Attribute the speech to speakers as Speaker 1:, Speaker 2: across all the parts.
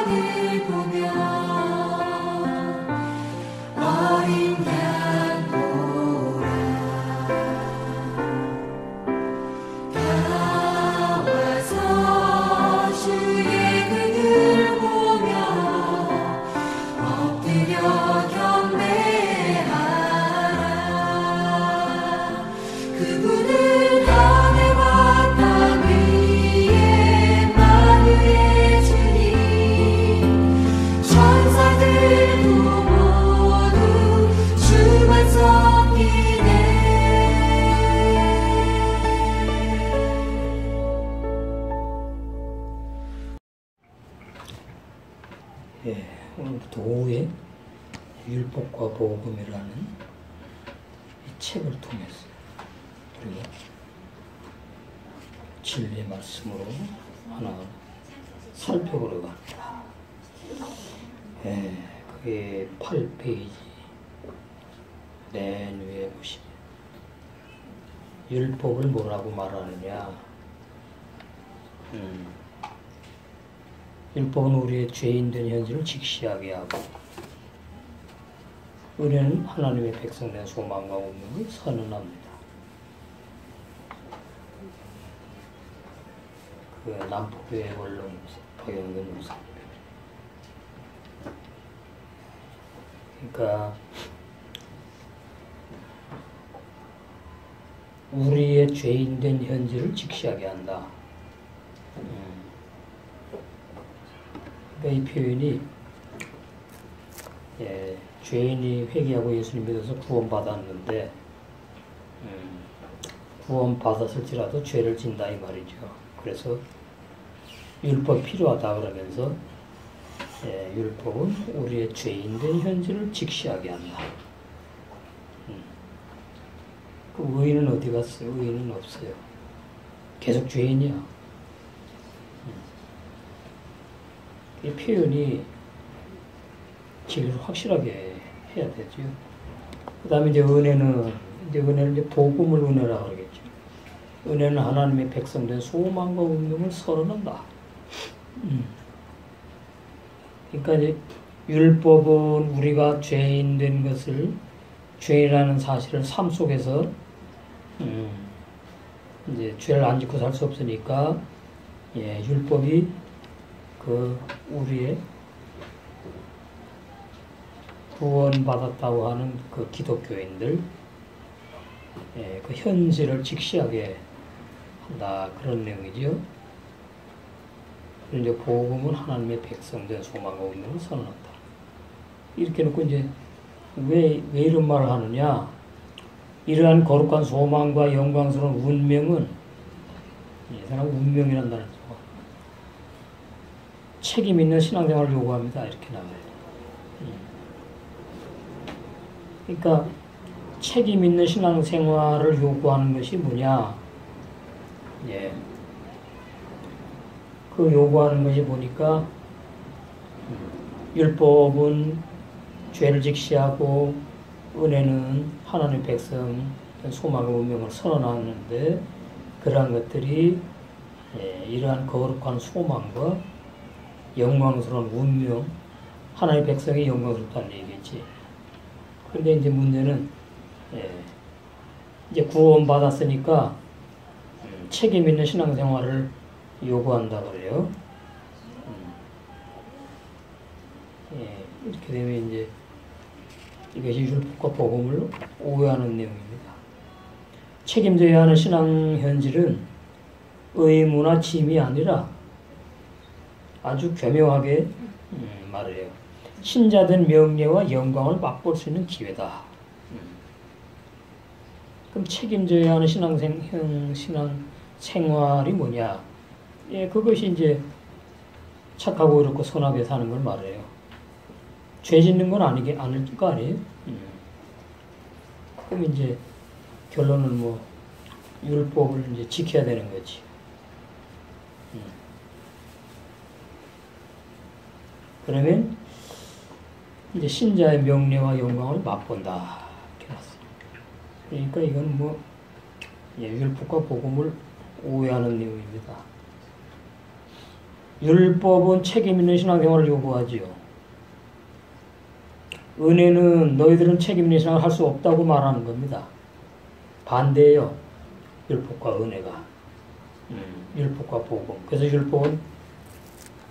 Speaker 1: 하늘 보며 어린 양 보라 나와서 주의 그늘 보며 엎드려 경배하라. 그분은 하늘과 땅 위에 만유의 주님 천사들도 모두 주만 섬기네.
Speaker 2: 오늘부터 오후에 율법과 복음이라는 이 책을 통해서 우리가 진리의 말씀으로 하나 살펴보려고 합니다. 그게 8페이지 맨 위에 보시면 율법을 뭐라고 말하느냐. 율법은 우리의 죄인된 현실을 직시하게 하고 은혜는 하나님의 백성된 소망과 운명을 선언합니다. 그 남포교회 원론 박영근 목사님. 그러니까 우리의 죄인된 현실을 직시하게 한다. 그러니까 이 표현이 죄인이 회개하고 예수님 믿어서 구원받았는데 구원받았을지라도 죄를 진다 이 말이죠. 그래서 율법이 필요하다 그러면서 율법은 우리의 죄인된 현실을 직시하게 한다. 그 의인은 어디 갔어요? 의인은 없어요. 계속 죄인이야. 이 표현이 진리를 확실하게 해야 되죠. 그 다음에 이제 은혜는 이제 복음을 은혜라고 그러겠죠. 은혜는 하나님의 백성된 소망과 운명을 선언한다. 그러니까 이제 율법은 우리가 죄인 된 것을, 죄라는 사실을 삶 속에서 이제 죄를 안 짓고 살 수 없으니까 율법이 그 우리의 구원받았다고 하는 그 기독교인들 그 현실을 직시하게 한다, 그런 내용이죠. 이제 복음은 하나님의 백성된 소망과 운명을 선언한다. 이렇게 놓고 이제 왜 이런 말을 하느냐? 이러한 거룩한 소망과 영광스러운 운명은 운명이란 단어죠. 책임 있는 신앙생활을 요구합니다. 이렇게 나와요. 그러니까 책임 있는 신앙생활을 요구하는 것이 뭐냐? 그 요구하는 것이 보니까 율법은 죄를 직시하고 은혜는 하나님의 백성 소망과 운명을 선언하는데 그러한 것들이 이러한 거룩한 소망과 영광스러운 운명, 하나님의 백성이 영광스럽다는 얘기겠지. 그런데 이제 문제는 이제 구원받았으니까 책임 있는 신앙생활을 요구한다 그래요. 이렇게 되면 이제 이것이 율법과 복음을 오해하는 내용입니다. 책임져야 하는 신앙 현실은 의무나 짐이 아니라 아주 교묘하게 말해요. 신자된 명예와 영광을 맛볼 수 있는 기회다. 그럼 책임져야 하는 신앙생활이 뭐냐? 그것이 이제 착하고 그렇고 선하게 사는 걸 말해요. 죄 짓는 건 아닐 거 아니에요? 그럼 이제 결론은 뭐 율법을 이제 지켜야 되는 거지. 그러면 이제 신자의 명예와 영광을 맛본다. 이렇게 났어요. 그러니까 이건 뭐 율법과 복음을 오해하는 내용입니다. 율법은 책임 있는 신앙생활을 요구하지요. 은혜는 너희들은 책임 있는 신앙을 할 수 없다고 말하는 겁니다. 반대예요. 율법과 은혜가. 율법과 복음. 그래서 율법은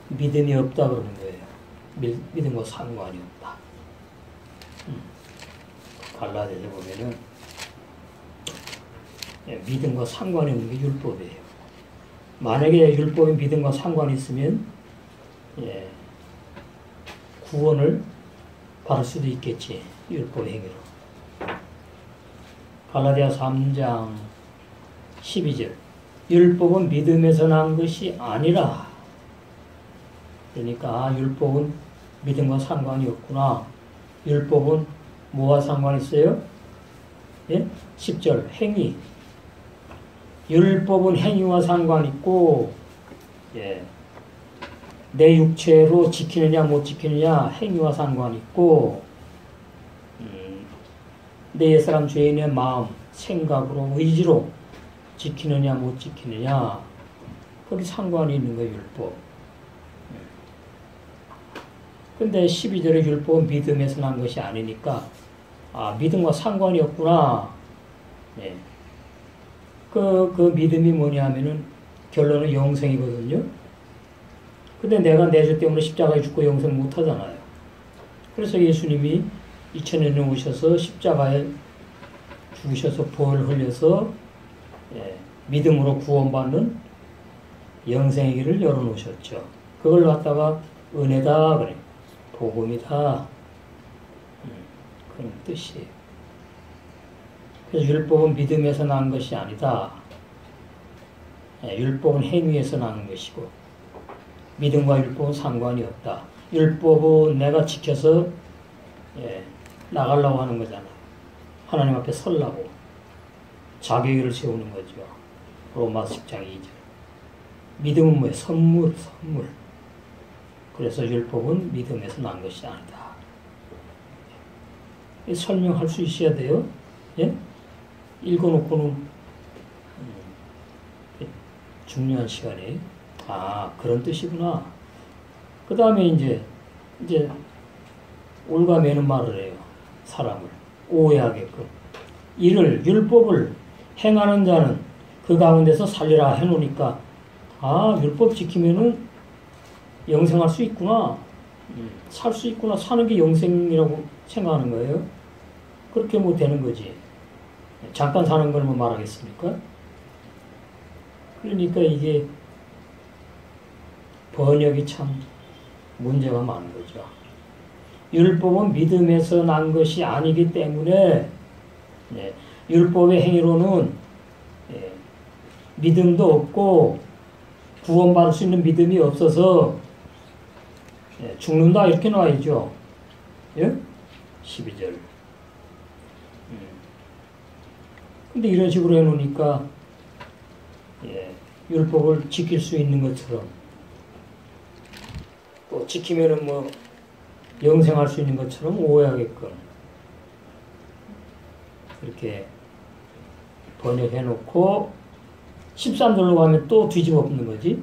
Speaker 2: 믿음이 없다 그러는 거예요. 믿음과 상관이 없다. 갈라디아서 보면은 믿음과 상관이 없는 게 율법이에요. 만약에 율법이 믿음과 상관이 있으면 구원을 받을 수도 있겠지. 율법 행위로. 갈라디아 3장 12절 율법은 믿음에서 난 것이 아니라. 그러니까 율법은 믿음과 상관이 없구나. 율법은 뭐와 상관이 있어요? 예? 10절 행위. 율법은 행위와 상관이 있고, 내 육체로 지키느냐 못 지키느냐 행위와 상관이 있고, 내 옛사람 죄인의 마음, 생각으로 의지로 지키느냐 못 지키느냐 거기 상관이 있는 거예요. 율법. 근데 12절의 율법은 믿음에서 난 것이 아니니까 믿음과 상관이 없구나. 그 믿음이 뭐냐면은 결론은 영생이거든요. 근데 내가 내 죄 때문에 십자가에 죽고 영생 못 하잖아요. 그래서 예수님이 2000년 전에 오셔서 십자가에 죽으셔서 보혈 흘려서 믿음으로 구원받는 영생의 길을 열어놓으셨죠. 그걸 갖다가 은혜다 그래. 복음이다. 그런 뜻이에요. 그래서 율법은 믿음에서 난 것이 아니다. 율법은 행위에서 나는 것이고 믿음과 율법은 상관이 없다. 율법은 내가 지켜서 나가려고 하는 거잖아요. 하나님 앞에 서려고 자격을 세우는 거죠. 로마서 10장 2절. 믿음은 뭐예요? 선물. 그래서 율법은 믿음에서 난 것이 아니다. 설명할 수 있어야 돼요. 예? 읽어놓고는 중요한 시간에 그런 뜻이구나. 그 다음에 이제 올가매는 말을 해요. 사람을 오해하게끔. 이를 율법을 행하는 자는 그 가운데서 살리라 해놓으니까 율법 지키면은 영생할 수 있구나. 살 수 있구나. 사는 게 영생이라고 생각하는 거예요. 그렇게 뭐 되는 거지. 잠깐 사는 걸 뭐 말하겠습니까? 그러니까 이게 번역이 참 문제가 많은 거죠. 율법은 믿음에서 난 것이 아니기 때문에 율법의 행위로는 믿음도 없고 구원받을 수 있는 믿음이 없어서 죽는다 이렇게 나와있죠. 12절. 근데 이런 식으로 해놓으니까 율법을 지킬 수 있는 것처럼 또 지키면은 뭐 영생할 수 있는 것처럼 오해하게끔 이렇게 번역해놓고 13절로 가면 또 뒤집어 엎는 거지.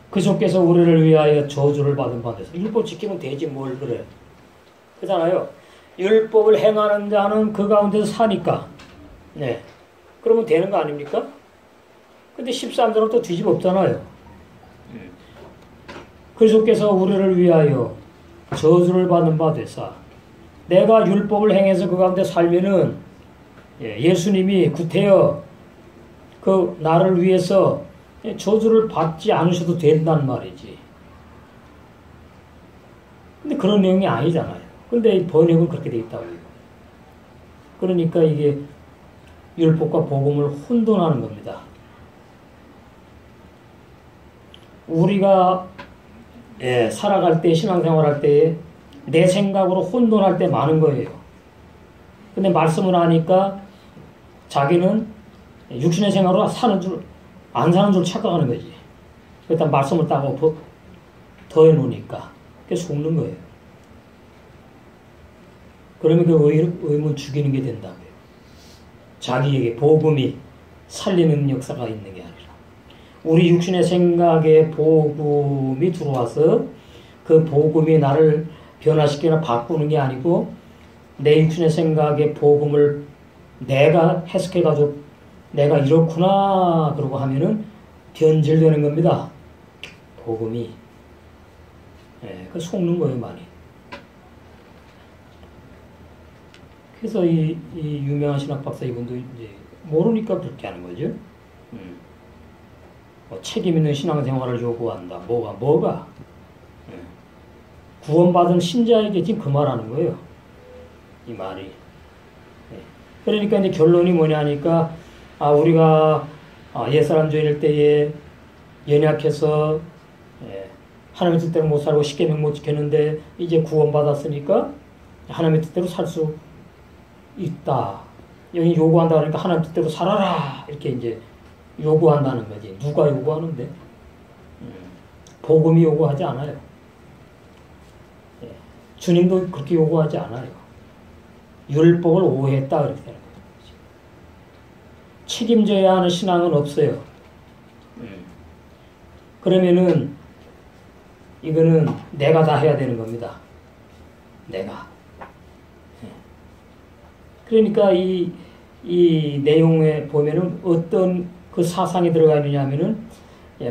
Speaker 2: 그속께서 우리를 위하여 저주를 받은 바 되서 율법 지키면 되지 뭘 그래. 그렇잖아요. 율법을 행하는 자는 그 가운데서 사니까 그러면 되는 거 아닙니까? 근데 13절은 또 뒤집어 엎잖아요. 그리스도께서 우리를 위하여 저주를 받는 바 되사 내가 율법을 행해서 그 가운데 살면은 예수님이 구태여 그 나를 위해서 저주를 받지 않으셔도 된단 말이지. 근데 그런 내용이 아니잖아요. 근데 번역은 그렇게 돼 있다고요. 그러니까 이게 율법과 복음을 혼돈하는 겁니다. 우리가 살아갈 때, 신앙생활할 때에 내 생각으로 혼돈할 때 많은 거예요. 근데 말씀을 하니까 자기는 육신의 생활로 사는 줄, 안 사는 줄 착각하는 거지. 일단 말씀을 따고 더해 놓으니까 그게 속는 거예요. 그러면 그 의문 죽이는 게 된다고요. 자기에게 복음이 살리는 역사가 있는 게 아니라. 우리 육신의 생각에 복음이 들어와서 그 복음이 나를 변화시키거나 바꾸는 게 아니고 내 육신의 생각에 복음을 내가 해석해가지고 내가 이렇구나 그러고 하면은 변질되는 겁니다. 복음이. 예, 그 속는 거예요, 많이. 그래서 이 유명한 신학 박사 이분도 이제 모르니까 그렇게 하는 거죠. 뭐 책임 있는 신앙생활을 요구한다. 뭐가? 예. 구원받은 신자에게 지금 그 말하는 거예요. 이 말이. 예. 그러니까 이제 결론이 뭐냐니까 우리가 옛사람 죄일 때에 연약해서 하나님의 뜻대로 못 살고 십계명 못 지켰는데 이제 구원받았으니까 하나님의 뜻대로 살 수 있다. 여기 요구한다 그러니까 하나님 뜻대로 살아라 이렇게 이제 요구한다는 거지. 누가 요구하는데? 복음이 요구하지 않아요. 예. 주님도 그렇게 요구하지 않아요. 율법을 오해했다 그렇게 되는 거예요. 책임져야 하는 신앙은 없어요. 그러면은 이거는 내가 다 해야 되는 겁니다. 내가. 그러니까 이 내용에 보면은 어떤 그 사상이 들어가 있느냐 하면은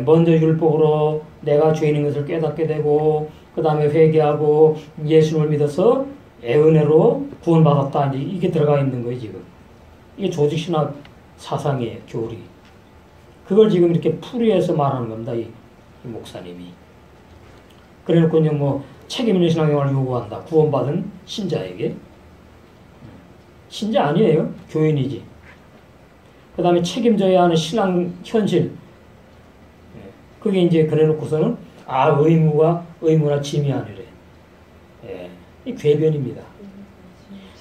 Speaker 2: 먼저 율법으로 내가 죄인인 것을 깨닫게 되고 그 다음에 회개하고 예수님을 믿어서 은혜로 구원받았다. 이게 들어가 있는 거예요, 지금. 이게 조직신학 사상이에요, 교리. 그걸 지금 이렇게 풀이해서 말하는 겁니다, 이 목사님이. 그래 놓고 뭐 책임 있는 신앙생활을 요구한다. 구원받은 신자에게. 신자 아니에요. 교인이지. 그 다음에 책임져야 하는 신앙 현실. 그게 이제 그래 놓고서는 의무나 짐이 아니래. 이 궤변입니다.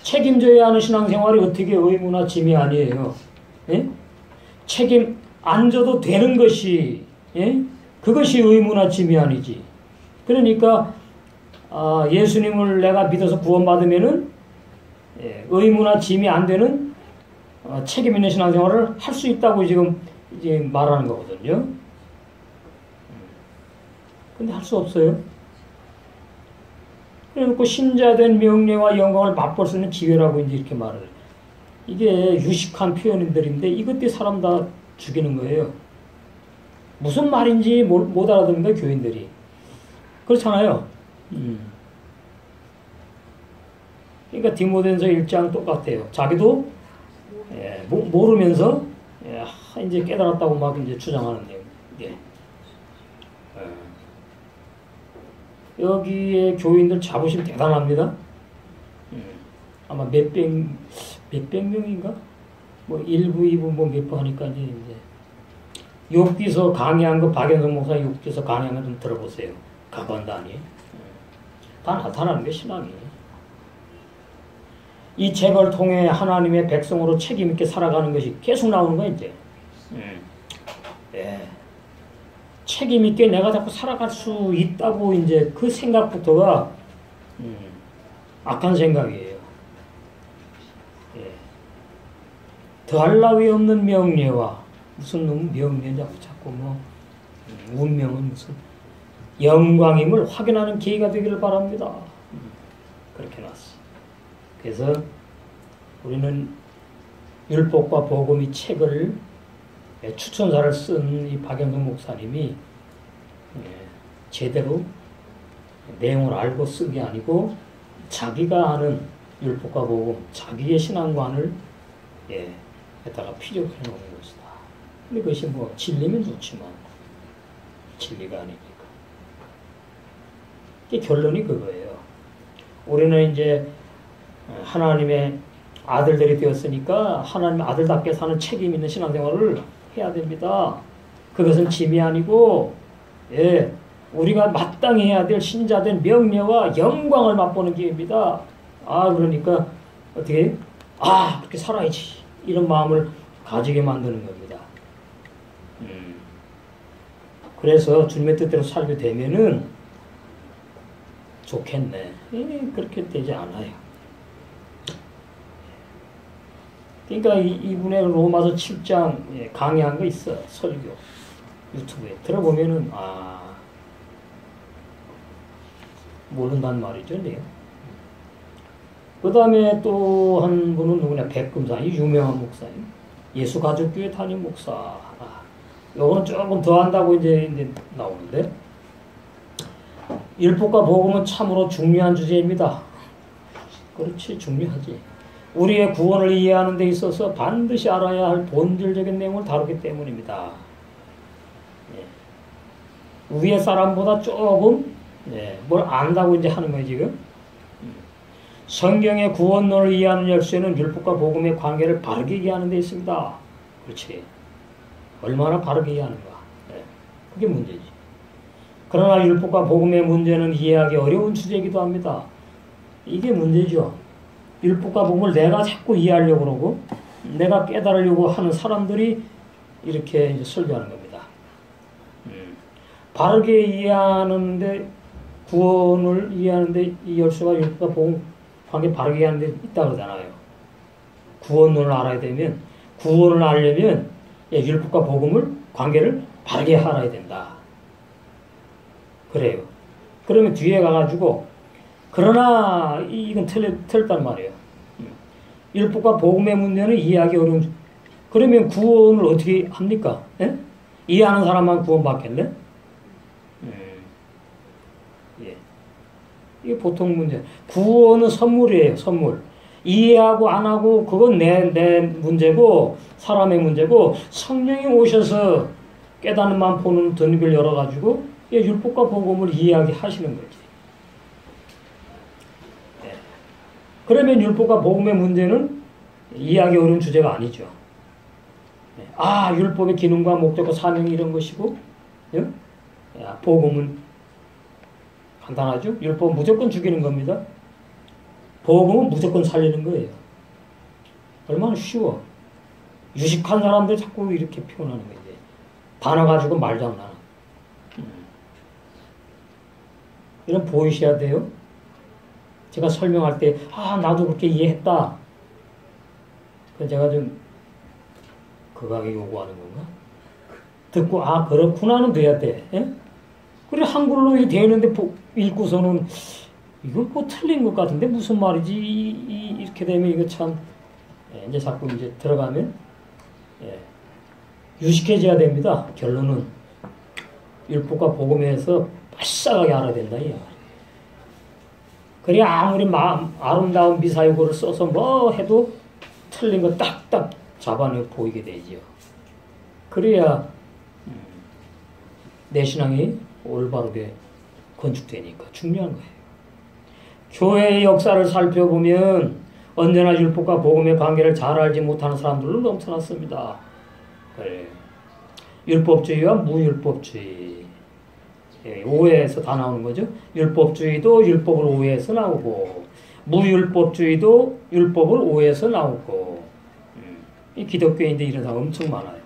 Speaker 2: 책임져야 하는 신앙생활이 어떻게 의무나 짐이 아니에요. 책임 안 져도 되는 것이 그것이 의무나 짐이 아니지. 그러니까 예수님을 내가 믿어서 구원받으면은 의무나 짐이 안 되는 책임 있는 신앙생활을 할 수 있다고 지금 이제 말하는 거거든요. 근데 할 수 없어요. 그래놓고 신자된 명예와 영광을 맛볼 수 있는 기회라고 이제 이렇게 말을 해요. 이게 유식한 표현들인데 이것들이 사람 다 죽이는 거예요. 무슨 말인지 못 알아듣는 거예요, 교인들이. 그렇잖아요. 그러니까 디모데전서 1장 똑같아요. 자기도 모르면서 이제 깨달았다고 막 이제 주장하는데 여기에 교인들 자부심 대단합니다. 아마 몇백 명인가? 뭐 1부, 2부 뭐 몇 부 하니까 이제 욥기서 강의한 거 박연성 목사 욥기서 강의한 거 좀 들어보세요. 가관단이 다 나타나는 게 신앙이에요. 이 책을 통해 하나님의 백성으로 책임 있게 살아가는 것이 계속 나오는 거야 이제. 책임 있게 내가 자꾸 살아갈 수 있다고 이제 그 생각부터가 악한 생각이에요. 더할 나위 없는 명예와 무슨 놈 명예냐고 자꾸 뭐 운명은 무슨 영광임을 확인하는 기회가 되기를 바랍니다. 그렇게 놨어. 그래서 우리는 율법과 복음 이 책을 추천사를 쓴 이 박영성 목사님이 제대로 내용을 알고 쓴 게 아니고 자기가 아는 율법과 복음, 자기의 신앙관을 에다가 피력해 놓은 것이다. 근데 그것이 뭐 진리면 좋지만 진리가 아니니까. 이 결론이 그거예요. 우리는 이제 하나님의 아들들이 되었으니까 하나님의 아들답게 사는 책임 있는 신앙생활을 해야 됩니다. 그것은 짐이 아니고 우리가 마땅히 해야 될 신자된 명예와 영광을 맛보는 기회입니다. 그러니까 어떻게 그렇게 살아야지 이런 마음을 가지게 만드는 겁니다. 그래서 주님의 뜻대로 살게 되면은 좋겠네. 그렇게 되지 않아요. 그러니까 이분의 로마서 7장 강의한 거 있어. 설교. 유튜브에 들어보면은 모른단 말이죠, 네. 그 다음에 또 한 분은 누구냐, 백금사님, 유명한 목사님, 예수가족교회 담임 목사. 요거는 조금 더 한다고 이제 나오는데, 율법과 복음은 참으로 중요한 주제입니다. 그렇지, 중요하지. 우리의 구원을 이해하는 데 있어서 반드시 알아야 할 본질적인 내용을 다루기 때문입니다. 위에 사람보다 조금 뭘 안다고 이제 하는 거예요, 지금. 성경의 구원론을 이해하는 열쇠는 율법과 복음의 관계를 바르게 이해하는 데 있습니다. 그렇지. 얼마나 바르게 이해하는가. 그게 문제지. 그러나 율법과 복음의 문제는 이해하기 어려운 주제이기도 합니다. 이게 문제죠. 율법과 복음을 내가 자꾸 이해하려고 그러고 내가 깨달으려고 하는 사람들이 이렇게 이제 설교하는 겁니다. 바르게 이해하는데, 구원을 이해하는데 이 열쇠가 율법과 복음 관계 바르게 이해하는 데 있다고 그러잖아요. 구원론을 알아야 되면, 구원을 알려면 율법과 복음을 관계를 바르게 알아야 된다. 그래요. 그러면 뒤에 가가지고 그러나 이건 틀렸단 말이에요. 율법과 복음의 문제는 이해하기 어려운. 그러면 구원을 어떻게 합니까? 예? 이해하는 사람만 구원받겠네? 예. 이게 보통 문제. 구원은 선물이에요, 선물. 이해하고 안 하고 그건 내 문제고 사람의 문제고, 성령이 오셔서 깨닫는 마음 보는 등을 열어가지고 율법과 복음을 이해하게 하시는 거지. 예. 그러면 율법과 복음의 문제는 이해하기 어려운 주제가 아니죠. 예. 율법의 기능과 목적과 사명이 이런 것이고, 예? 복음은 간단하죠. 율법은 무조건 죽이는 겁니다. 복음은 무조건 살리는 거예요. 얼마나 쉬워. 유식한 사람들 자꾸 이렇게 표현하는 거지. 단어 가지고 말도 안 나는. 이런 보이셔야 돼요. 제가 설명할 때 나도 그렇게 이해했다. 그래서 제가 좀 극하게 요구하는 건가? 듣고 그렇구나는 돼야 돼. 예? 그래 한글로 이게 되는데 읽고서는 이거 뭐 틀린 것 같은데 무슨 말이지? 이렇게 되면 이거 참 이제 자꾸 이제 들어가면 유식해져야 됩니다. 결론은 율법과 복음에서 바싹하게 알아야 된다. 그래야 아무리 아름다운 미사유고를 써서 뭐 해도 틀린 거 딱딱 잡아내 보이게 되지요. 그래야 내 신앙이 올바르게 건축되니까 중요한 거예요. 교회의 역사를 살펴보면 언제나 율법과 복음의 관계를 잘 알지 못하는 사람들로 넘쳐났습니다. 그래. 율법주의와 무율법주의. 오해해서 다 나오는 거죠. 율법주의도 율법을 오해해서 나오고, 무율법주의도 율법을 오해해서 나오고, 이 기독교인들 이런 사람 엄청 많아요.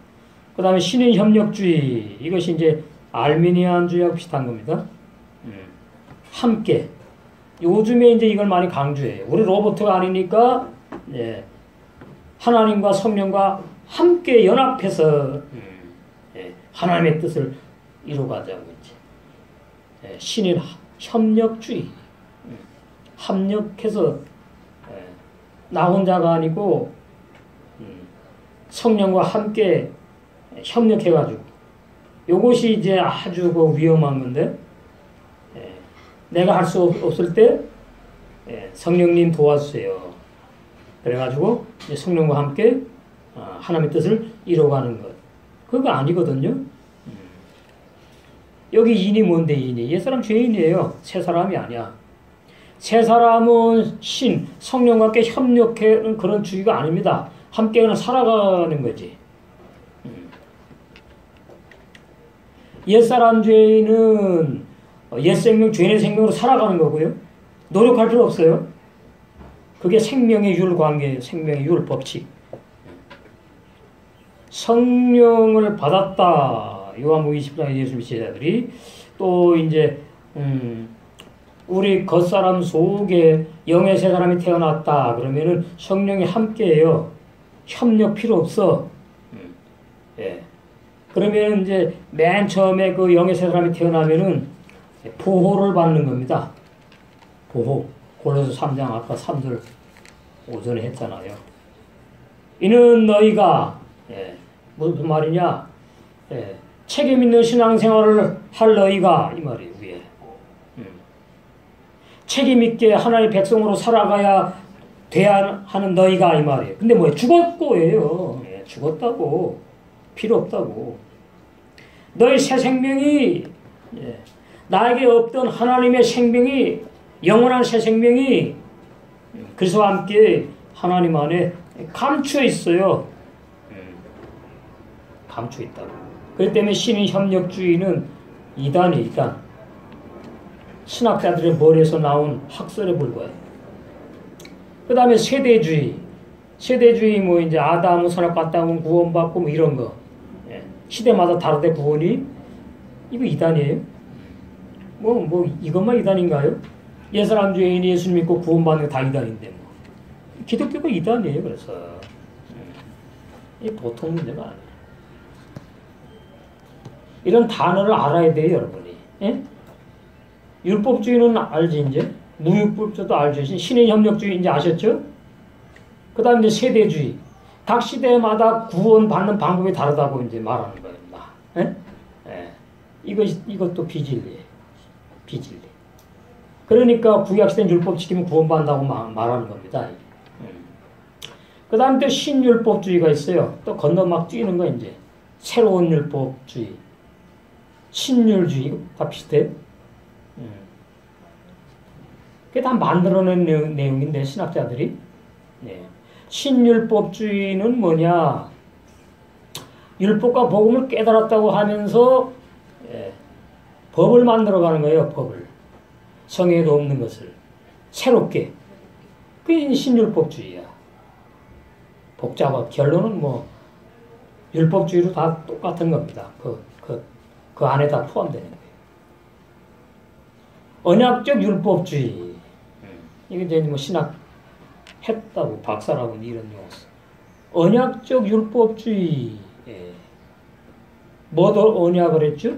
Speaker 2: 그 다음에 신인협력주의. 이것이 이제 알미니안주의하고 비슷한 겁니다. 함께. 요즘에 이제 이걸 많이 강조해요. 우리 로버트가 아니니까, 하나님과 성령과 함께 연합해서, 하나님의 뜻을 이루가자고 이제. 신인 협력주의. 합력해서, 나 혼자가 아니고, 성령과 함께 협력해가지고, 요것이 이제 아주 위험한 건데, 내가 할 수 없을 때 성령님 도와주세요. 그래가지고 이제 성령과 함께 하나님의 뜻을 이뤄가는 것. 그거 아니거든요. 여기 인이 뭔데 인이? 옛사람 죄인이에요. 새 사람이 아니야. 새 사람은 성령과 함께 협력하는 그런 주의가 아닙니다. 함께 그냥 살아가는 거지. 옛사람 죄인은 옛 생명, 죄인의 생명으로 살아가는 거고요. 노력할 필요 없어요. 그게 생명의 율 관계예요. 생명의 율 법칙. 성령을 받았다. 요한복음 20장에 예수 제자들이 또 이제 우리 겉사람 속에 영의 새 사람이 태어났다. 그러면은 성령이 함께해요. 협력 필요 없어. 그러면 이제 맨 처음에 그 영의 세 사람이 태어나면은 보호를 받는 겁니다. 보호. 골로새 3장 아까 3절 오전에 했잖아요. 이는 너희가 무슨 말이냐? 책임 있는 신앙생활을 할 너희가 이 말이에요. 위에 책임 있게 하나님의 백성으로 살아가야 돼야 하는 너희가 이 말이에요. 근데 뭐예요? 죽었고예요. 죽었다고. 필요 없다고. 너희 새 생명이 나에게 없던 하나님의 생명이 영원한 새 생명이 그리스도와 함께 하나님 안에 감추어 있어요. 감추어 있다고. 그렇기 때문에 신인 협력주의는 이단이에요. 이단. 신학자들의 머리에서 나온 학설에 불과해요. 그 다음에 세대주의. 세대주의 뭐 이제 아담은 선악과다 구원받고 뭐 이런 거. 시대마다 다르대 구원이. 이거 이단이에요. 뭐 이것만 이단인가요? 옛사람 중에 예수 믿고 구원받는 게 다 이단인데 뭐. 기독교가 이단이에요. 그래서 이 보통 문제가 아니에요. 이런 단어를 알아야 돼요, 여러분이. 예? 율법주의는 알지 이제. 무율법주의도 알죠. 신인협력주의 이제 아셨죠? 그 다음에 이제 세대주의. 각 시대마다 구원받는 방법이 다르다고 이제 말하는 거예요. 예? 예. 이것도 비진리예요. 비진리. 그러니까 구약시대는 율법 지키면 구원받는다고 말하는 겁니다. 그 다음에 또 신율법주의가 있어요. 또 건너 막 뛰는 거 이제. 새로운 율법주의. 신율주의. 다 비슷해. 그게 다 만들어낸 내용인데, 신학자들이. 네. 신율법주의는 뭐냐? 율법과 복음을 깨달았다고 하면서 법을 만들어가는 거예요. 법을. 성에도 없는 것을 새롭게. 그게 신율법주의야. 복잡한 결론은 뭐 율법주의로 다 똑같은 겁니다. 그 안에 다 포함되는 거예요. 언약적 율법주의. 이게 이제 뭐 신학 했다고 박사라고 이런 용어 써. 언약적 율법주의. 뭐도 언약을 했죠?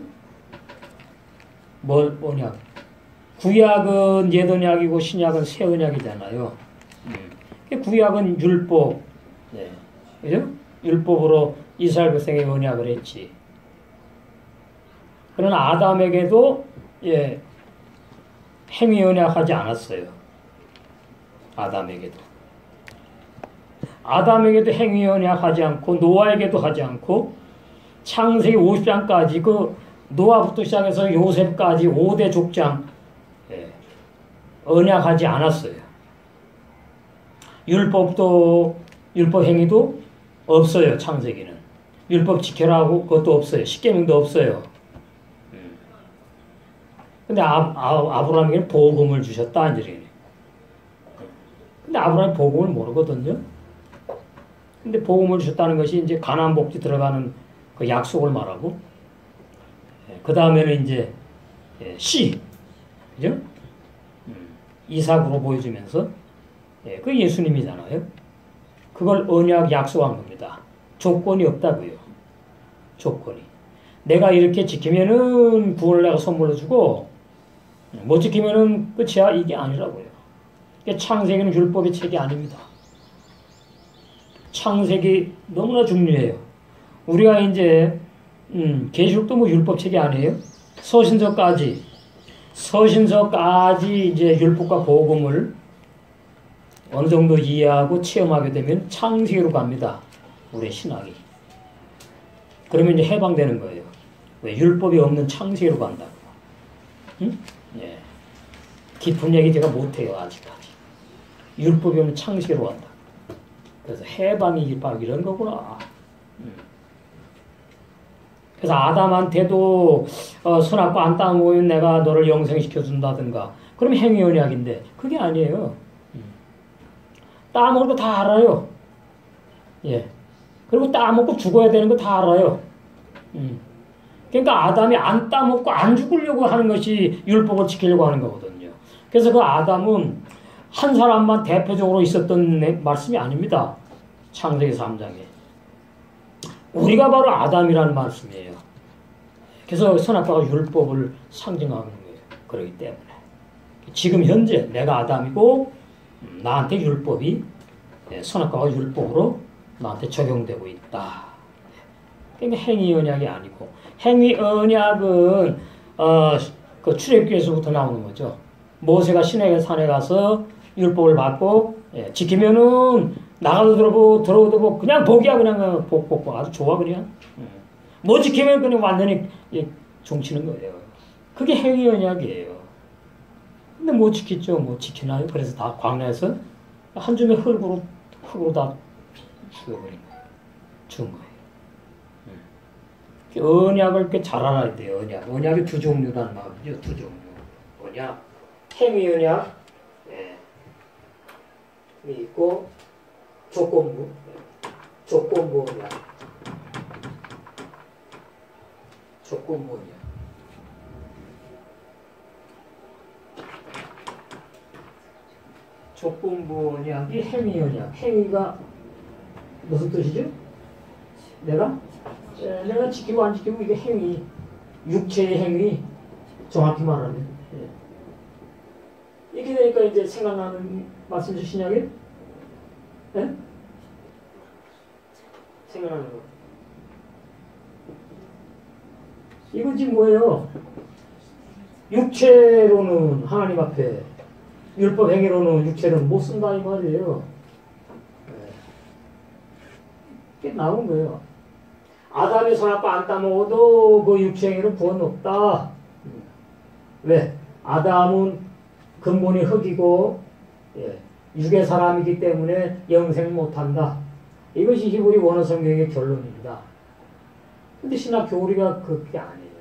Speaker 2: 뭘 언약? 구약은 옛 언약이고 신약은 새 언약이잖아요. 구약은 율법, 그죠? 율법으로 이스라엘 백성에게 언약을 했지. 그러나 아담에게도 행위 언약하지 않았어요. 아담에게도 행위 언약하지 않고 노아에게도 하지 않고 창세기 50장까지 그 노아부터 시작해서 요셉까지 5대 족장 언약하지 않았어요. 율법 행위도 없어요. 창세기는. 율법 지켜라고 그것도 없어요. 십계명도 없어요. 근데 아브라함에게 복음을 주셨다. 이제. 근데 아브라함이 복음을 모르거든요. 근데 복음을 주셨다는 것이 이제 가나안 복지 들어가는 그 약속을 말하고, 그 다음에는 이제 씨, 그죠? 이삭으로 보여주면서, 그 예수님이잖아요. 그걸 언약 약속한 겁니다. 조건이 없다고요. 조건이. 내가 이렇게 지키면은 구원을 내가 선물로 주고, 못 지키면은 끝이야. 이게 아니라고요. 창세기는 율법의 책이 아닙니다. 창세기 너무나 중요해요. 우리가 이제 계시록도 뭐 율법 책이 아니에요. 서신서까지 이제 율법과 복음을 어느 정도 이해하고 체험하게 되면 창세기로 갑니다. 우리의 신앙이. 그러면 이제 해방되는 거예요. 왜? 율법이 없는 창세기로 간다고. 응? 예. 깊은 얘기 제가 못해요. 아직까지. 율법이 없는 창세기로 간다. 그래서 해방이 바로 이런 거구나. 그래서 아담한테도 선악과 안 따먹으면 내가 너를 영생시켜준다든가. 그러면 행위 언약인데 그게 아니에요. 따먹을 거 다 알아요. 예. 그리고 따먹고 죽어야 되는 거 다 알아요. 그러니까 아담이 안 따먹고 안 죽으려고 하는 것이 율법을 지키려고 하는 거거든요. 그래서 그 아담은 한 사람만 대표적으로 있었던 말씀이 아닙니다. 창세기 3장에. 우리가 바로 아담이라는 말씀이에요. 그래서 선악과가 율법을 상징하는 거예요. 그렇기 때문에 지금 현재 내가 아담이고 나한테 율법이 선악과가 율법으로 나한테 적용되고 있다. 그러니까 행위 언약이 아니고 행위 언약은 그 출애굽기에서부터 나오는 거죠. 모세가 시내의 산에 가서 율법을 받고 지키면은 나가도 들어오도 복 그냥 복이야 그냥 복 아주 좋아 그냥. 뭐 지키면 그냥 완전히 종치는 거예요. 그게 행위 언약이에요. 근데 못 지켰죠. 못 지키나요? 그래서 다 광야에서 한 줌의 흙으로 다 죽여버린 거예요. 죽은 거예요. 언약을 이렇게 잘 알아야 돼요. 언약이 두 종류란 말이죠. 두 종류. 언약, 행위 언약, 있고 조건부 언약. 조건부 언약. 조건부 언약이 행위 언약. 행위가 무슨 뜻이죠? 내가 지키고 안 지키고 이게 행위, 육체의 행위, 정확히 말하면. 이렇게 되니까 이제 생각나는 말씀이죠, 신약에? 네? 생각나는 거. 이건 지금 뭐예요? 육체로는 하나님 앞에, 율법 행위로는 육체는 못 쓴다 이 말이에요. 이게 나온 거예요. 아담이 선악과 안 따먹어도 그 육체행위는 구원 없다. 왜? 아담은 근본이 흙이고 육의 사람이기 때문에 영생 못한다. 이것이 히브리 원어 성경의 결론입니다. 근데 신학 교리가 그게 아니에요.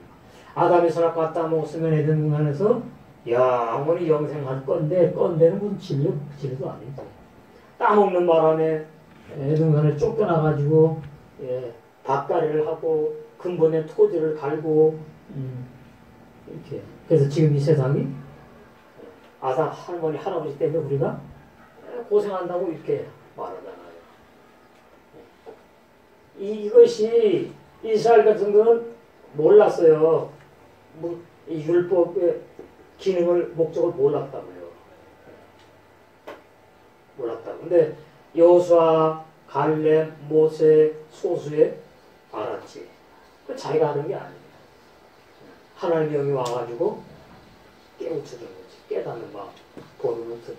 Speaker 2: 아담이 선악과 따먹었으면 에덴 동산에서 영원히 영생할 건데는 무슨 진리도 아니지. 따먹는 바람에 에덴 동산에 쫓겨나가지고 밭가리를 하고 근본의 토지를 갈고 이렇게. 그래서 지금 이 세상이 아담 할머니 할아버지 때문에 우리가 고생한다고 이렇게 말하잖아요. 이것이 이스라엘 같은 건 몰랐어요. 이 율법의 기능을 목적을 몰랐다고요. 몰랐다고. 근데 여호수아, 갈렙, 모세, 소수에 알았지. 그 자기가 하는 게 아니에요. 하나님 영이 와가지고 깨우쳐준 거지. 깨닫는 마음, 보는 듣는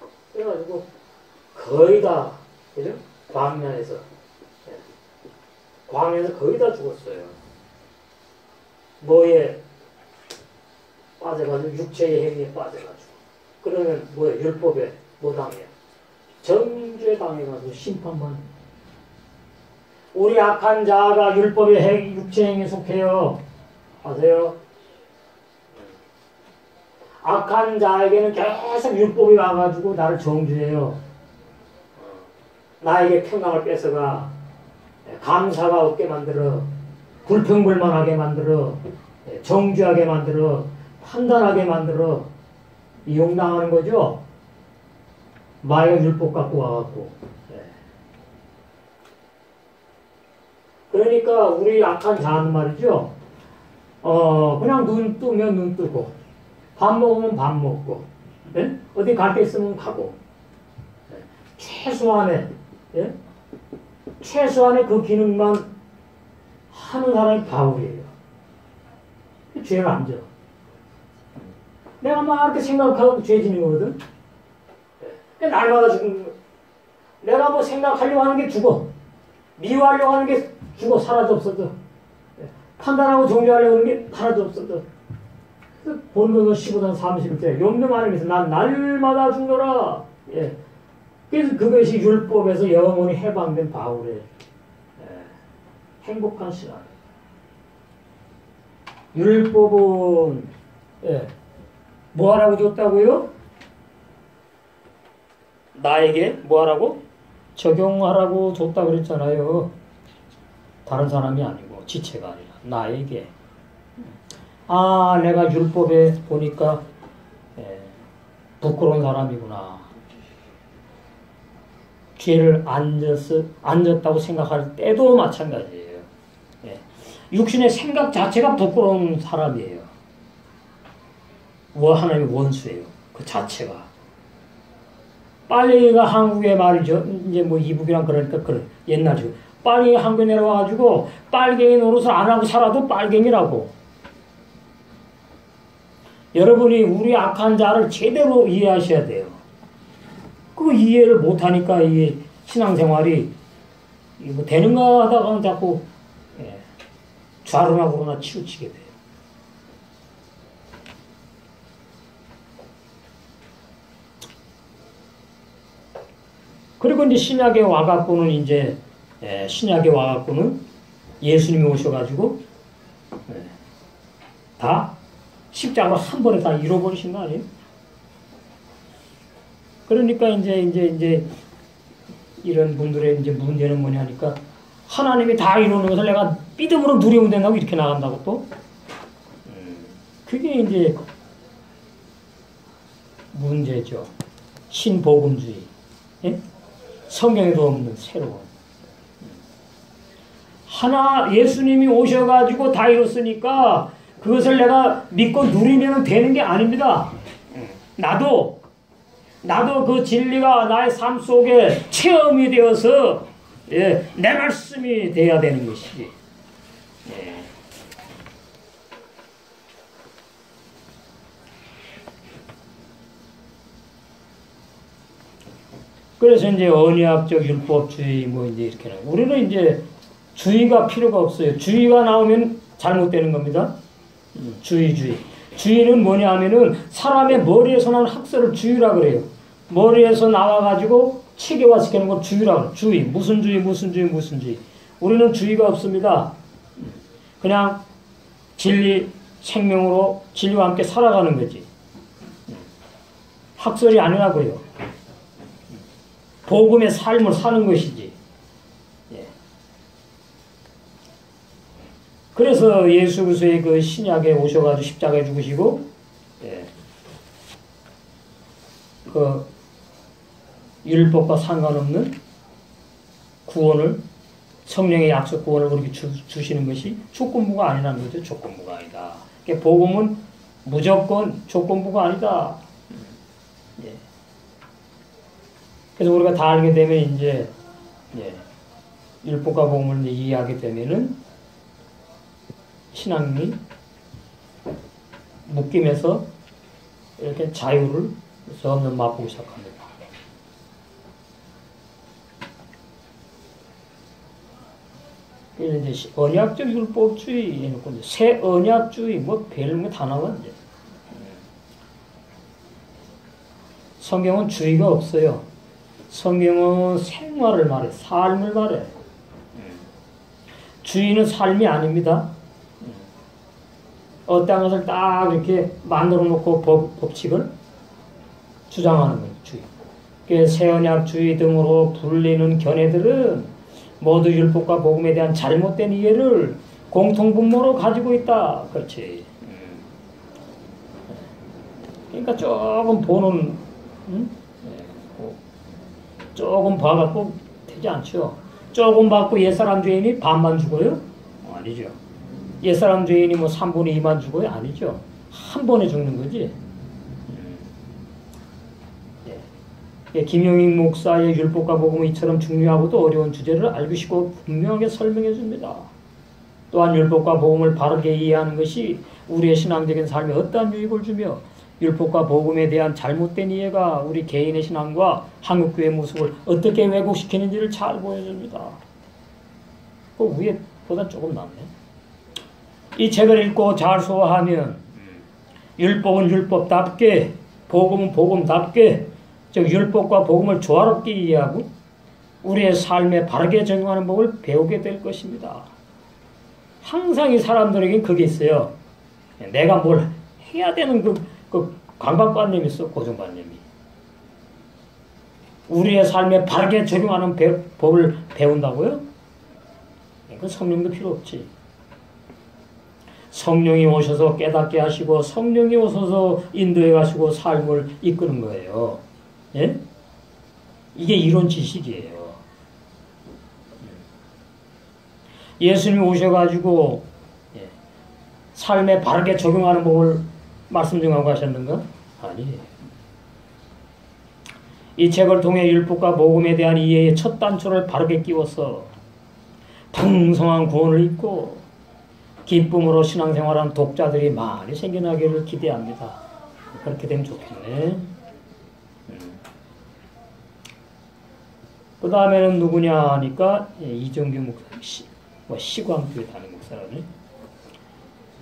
Speaker 2: 거. 그래가지고 거의 다, 그죠? 광야에서 거의 다 죽었어요. 뭐에 빠져가지고 육체의 행위에 빠져가지고. 그러면 뭐예요? 율법에 뭐 당해요? 정죄 당해가지고 심판만. 우리 악한 자가 율법의 육체행위에 속해요. 아세요? 악한 자에게는 계속 율법이 와가지고 나를 정죄해요. 나에게 평강을 뺏어가 감사가 없게 만들어, 불평불만하게 만들어, 정죄하게 만들어, 판단하게 만들어, 이용당하는 거죠. 마약 율법 갖고 와갖고. 그러니까 우리 악한 자는 말이죠. 그냥 눈 뜨면 눈 뜨고, 밥 먹으면 밥 먹고, 어디 갈 데 있으면 가고, 최소한의 그 기능만 하는 사람이 바울이에요. 죄를 안 져. 내가 막 이렇게 생각하고 죄 지는 거거든. 날마다 죽는 거. 내가 뭐 생각하려고 하는 게 죽어. 미워하려고 하는 게 죽어. 사라져 없어져. 판단하고 정죄하려고 하는 게 사라져 없어져. 본문은 15장 30절. 염려 말하면서 난 날마다 죽노라. 그래서 그것이 율법에서 영원히 해방된 바울의 행복한 시간. 율법은 뭐 하라고 줬다고요? 나에게 뭐 하라고? 적용하라고 줬다고 그랬잖아요. 다른 사람이 아니고 지체가 아니라 나에게. 내가 율법에 보니까 부끄러운 사람이구나. 죄를 앉았다고 생각할 때도 마찬가지예요. 예. 육신의 생각 자체가 부끄러운 사람이에요. 하나님의 원수예요. 그 자체가. 빨갱이가 한국에 말이죠. 이제 뭐 이북이랑 그러니까 그래. 옛날이죠. 빨갱이 한국에 내려와가지고 빨갱이 노릇을 안 하고 살아도 빨갱이라고. 여러분이 우리 악한 자를 제대로 이해하셔야 돼요. 그 이해를 못하니까 이 신앙생활이 뭐 되는가 하다가 자꾸 좌로나 우로나 치우치게 돼요. 그리고 이제 신약에 와갖고는 신약에 와갖고는 예수님이 오셔가지고 다 십자가로 한 번에 다 잃어버리신 거 아니에요? 그러니까 이제 이런 분들의 이제 문제는 뭐냐 하니까 하나님이 다 이루는 것을 내가 믿음으로 누리면 된다고 이렇게 나간다고 또 그게 이제 문제죠. 신복음주의. 예? 성경에도 없는 새로운. 예수님이 오셔가지고 다 이뤘으니까 그것을 내가 믿고 누리면 되는 게 아닙니다. 나도 그 진리가 나의 삶 속에 체험이 되어서 내 말씀이 돼야 되는 것이지. 그래서 이제 언약적 율법주의 이제 이렇게 나와요. 우리는 이제 주의가 필요가 없어요. 주의가 나오면 잘못되는 겁니다. 주의는 뭐냐 하면은 사람의 머리에서 나는 학설을 주의라 그래요. 머리에서 나와가지고 체계화시키는 걸 주의라 그래요. 주의. 무슨 주의. 우리는 주의가 없습니다. 그냥 진리, 생명으로 진리와 함께 살아가는 거지. 학설이 아니라고요. 복음의 삶을 사는 것이지. 그래서 예수 그리스도의 그 신약에 오셔가지고 십자가에 죽으시고, 그 율법과 상관없는 구원을, 성령의 약속 구원을 그렇게 주시는 것이 조건부가 아니라는 거죠. 조건부가 아니다. 그러니까 복음은 무조건 조건부가 아니다. 그래서 우리가 다 알게 되면 이제 율법과 복음을 이해하게 되면은 신앙이 묶임에서 이렇게 자유를 점점 맛보기 시작합니다. 이제 언약적 율법주의 해놓고 새 언약주의 별거 다 나와 이제. 성경은 주의가 없어요. 성경은 생활을 말해, 삶을 말해. 주의는 삶이 아닙니다. 어떤 것을 딱 이렇게 만들어 놓고 법칙을 주장하는 거예요, 주의. 그래서 새언약주의 등으로 불리는 견해들은 모두 율법과 복음에 대한 잘못된 이해를 공통분모로 가지고 있다. 그렇지. 그러니까 조금 보는, 조금 봐갖고 되지 않죠. 조금 받고 옛사람 죄인이 반만 죽어요? 아니죠. 옛사람 죄인이 3분의 2만 죽어요? 아니죠. 한 번에 죽는 거지. 김용익 목사의 율법과 복음은 이처럼 중요하고도 어려운 주제를 알고 싶고 분명하게 설명해 줍니다. 또한 율법과 복음을 바르게 이해하는 것이 우리의 신앙적인 삶에 어떠한 유익을 주며 율법과 복음에 대한 잘못된 이해가 우리 개인의 신앙과 한국교회의 모습을 어떻게 왜곡시키는지를 잘 보여줍니다. 그 위에보다 조금 낫네. 이 책을 읽고 잘 소화하면 율법은 율법답게, 복음은 복음답게, 즉 율법과 복음을 조화롭게 이해하고 우리의 삶에 바르게 적용하는 법을 배우게 될 것입니다. 항상 이 사람들에겐 그게 있어요. 내가 뭘 해야 되는 그 강박관념이 있어, 고정관념이. 우리의 삶에 바르게 적용하는 법을 배운다고요? 그 성령도 필요 없지. 성령이 오셔서 깨닫게 하시고 성령이 오셔서 인도해 가시고 삶을 이끄는 거예요. 예? 이게 이론 지식이에요. 예수님이 오셔가지고 삶에 바르게 적용하는 법을 말씀 좀 하고 가셨는가? 아니에요. 이 책을 통해 율법과 복음에 대한 이해의 첫 단초를 바르게 끼워서 풍성한 구원을 입고 기쁨으로 신앙생활하는 독자들이 많이 생겨나기를 기대합니다. 그렇게 되면 좋겠네. 그 다음에는 누구냐 하니까 이정규 목사, 시광교회 다니는 목사라네.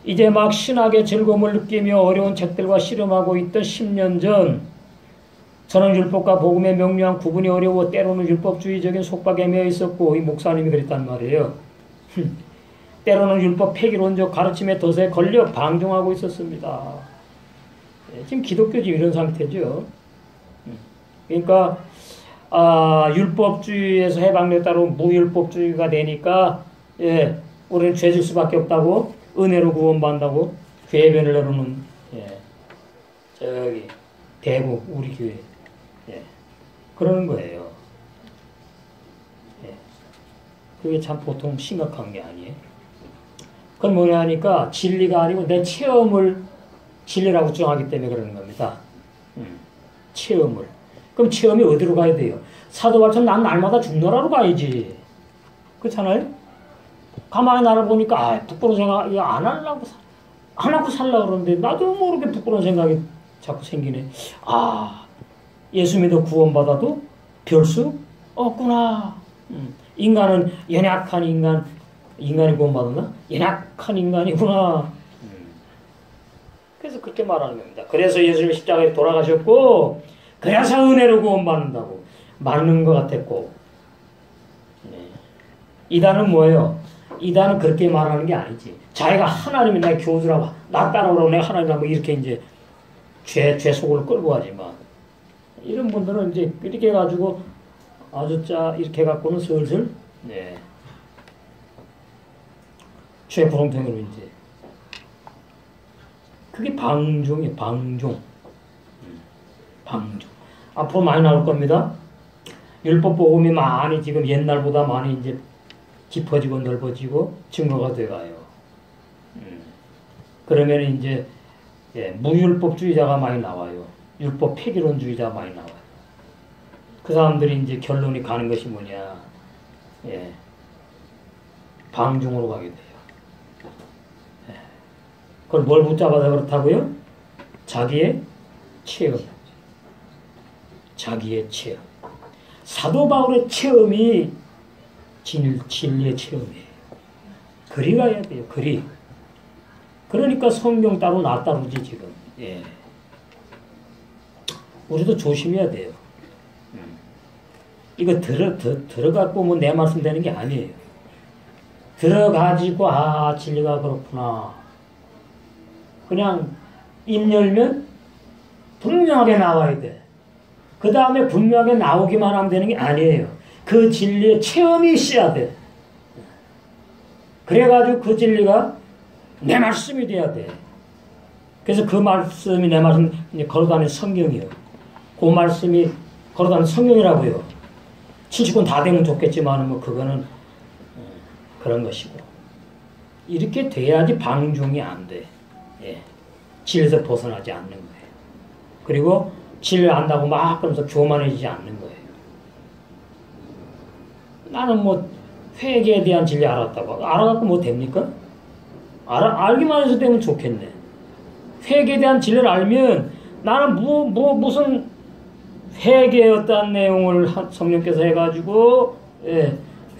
Speaker 2: 이제 막 신학의 즐거움을 느끼며 어려운 책들과 씨름하고 있던 10년 전 저는 율법과 복음의 명료한 구분이 어려워 때로는 율법주의적인 속박에 매여 있었고 이 목사님이 그랬단 말이에요. 때로는 율법 폐기론적 가르침의 덫에 걸려 방종하고 있었습니다. 지금 기독교지 이런 상태죠. 그러니까 율법주의에서 해방됐다고 무율법주의가 되니까 우리는 죄질 수밖에 없다고 은혜로 구원받는다고 괴변을 내놓는 저기 대구 우리 교회 그러는 거예요. 그게 참 보통 심각한 게 아니에요. 그건 뭐냐 하니까 진리가 아니고 내 체험을 진리라고 주장하기 때문에 그러는 겁니다. 체험을. 그럼 체험이 어디로 가야 돼요? 사도발처럼 난 날마다 죽노라로 가야지. 그렇잖아요? 가만히 나를 보니까 부끄러운 생각 이거 안 하고 살려고 그러는데 나도 모르게 부끄러운 생각이 자꾸 생기네. 예수 믿어 구원받아도 별 수 없구나. 인간은 연약한 인간이 구원받았나? 연약한 인간이구나. 그래서 그렇게 말하는 겁니다. 그래서 예수님이 십자가에 돌아가셨고 그래서 은혜로 구원받는다고 맞는 것 같았고 이단은 뭐예요? 이단은 그렇게 말하는 게 아니지. 자기가 하나님이 내 교주라고 나 따라오라고 내가 하나님이라고 이렇게 이제 죄 속을 끌고 가지만 이런 분들은 이제 이렇게 해가지고 아주 이렇게 해갖고는 슬슬 죄 구렁텅이로 이제 그게 방종이에요. 방종. 앞으로 많이 나올 겁니다. 율법 복음이 많이 지금 옛날보다 많이 이제 깊어지고 넓어지고 증거가 돼가요. 그러면 이제 무율법주의자가 많이 나와요. 율법 폐기론주의자가 많이 나와요. 그 사람들이 이제 결론이 가는 것이 뭐냐? 방종으로 가게 돼요. 그걸 뭘 붙잡아서 그렇다고요? 자기의 체험. 자기의 체험. 사도 바울의 체험이 진리의 체험이에요. 그리 가야 돼요. 그리. 그러니까 성경 따로 나 따로지 지금. 우리도 조심해야 돼요. 이거 들어갖고 뭐 내 말씀 되는 게 아니에요. 들어가지고 진리가 그렇구나. 그냥 입 열면 분명하게 나와야 돼. 그 다음에 분명하게 나오기만 하면 되는 게 아니에요. 그 진리의 체험이 있어야 돼. 그래가지고 그 진리가 내 말씀이 돼야 돼. 그래서 그 말씀이 내 말씀 걸어다니는 성경이에요. 그 말씀이 걸어다니는 성경이라고요. 70권 다 되면 좋겠지만 뭐 그거는 그런 것이고 이렇게 돼야지 방종이 안 돼. 진리에서 벗어나지 않는 거예요. 그리고 진리를 안다고 막 그러면서 교만해지지 않는 거예요. 나는 뭐 회개에 대한 진리 알았다고 알아갖고 뭐 됩니까? 알기만 해서 되면 좋겠네. 회개에 대한 진리를 알면 나는 무슨 회개의 어떤 내용을 성령께서 해가지고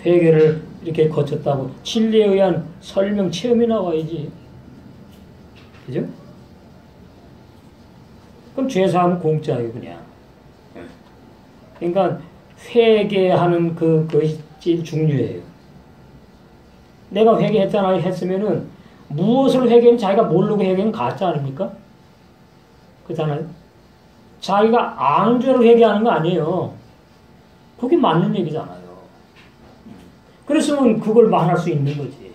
Speaker 2: 회개를 이렇게 거쳤다고 진리에 의한 설명 체험이 나와야지. 그죠? 그럼 죄사함은 공짜예요, 그냥. 그러니까 회개하는 그것이 제일 중요해요. 내가 회개했잖아 했으면은 무엇을 회개는 자기가 모르고 회개는 가짜 아닙니까? 그렇잖아요. 자기가 아는 죄를 회개하는 거 아니에요. 그게 맞는 얘기잖아요. 그랬으면 그걸 말할 수 있는 거지.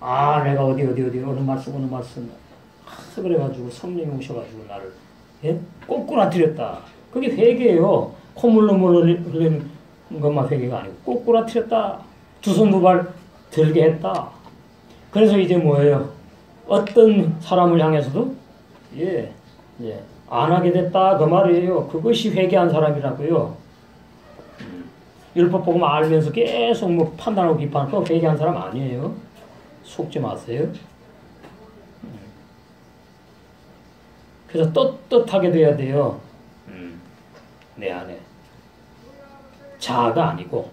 Speaker 2: 내가 어디 어느 말씀 그래가지고 성령이 오셔가지고 나를 꼬꾸라뜨렸다. 그게 회개예요. 콧물로 흘리는 것만 회개가 아니고 꼬꾸라뜨렸다. 두 손 두 발 들게 했다. 그래서 이제 뭐예요? 어떤 사람을 향해서도 안 하게 됐다 그 말이에요. 그것이 회개한 사람이라고요. 율법 복음 알면서 계속 뭐 판단하고 비판하고 회개한 사람 아니에요. 속지 마세요. 그래서 떳떳하게 돼야 돼요. 내 안에 자아가 아니고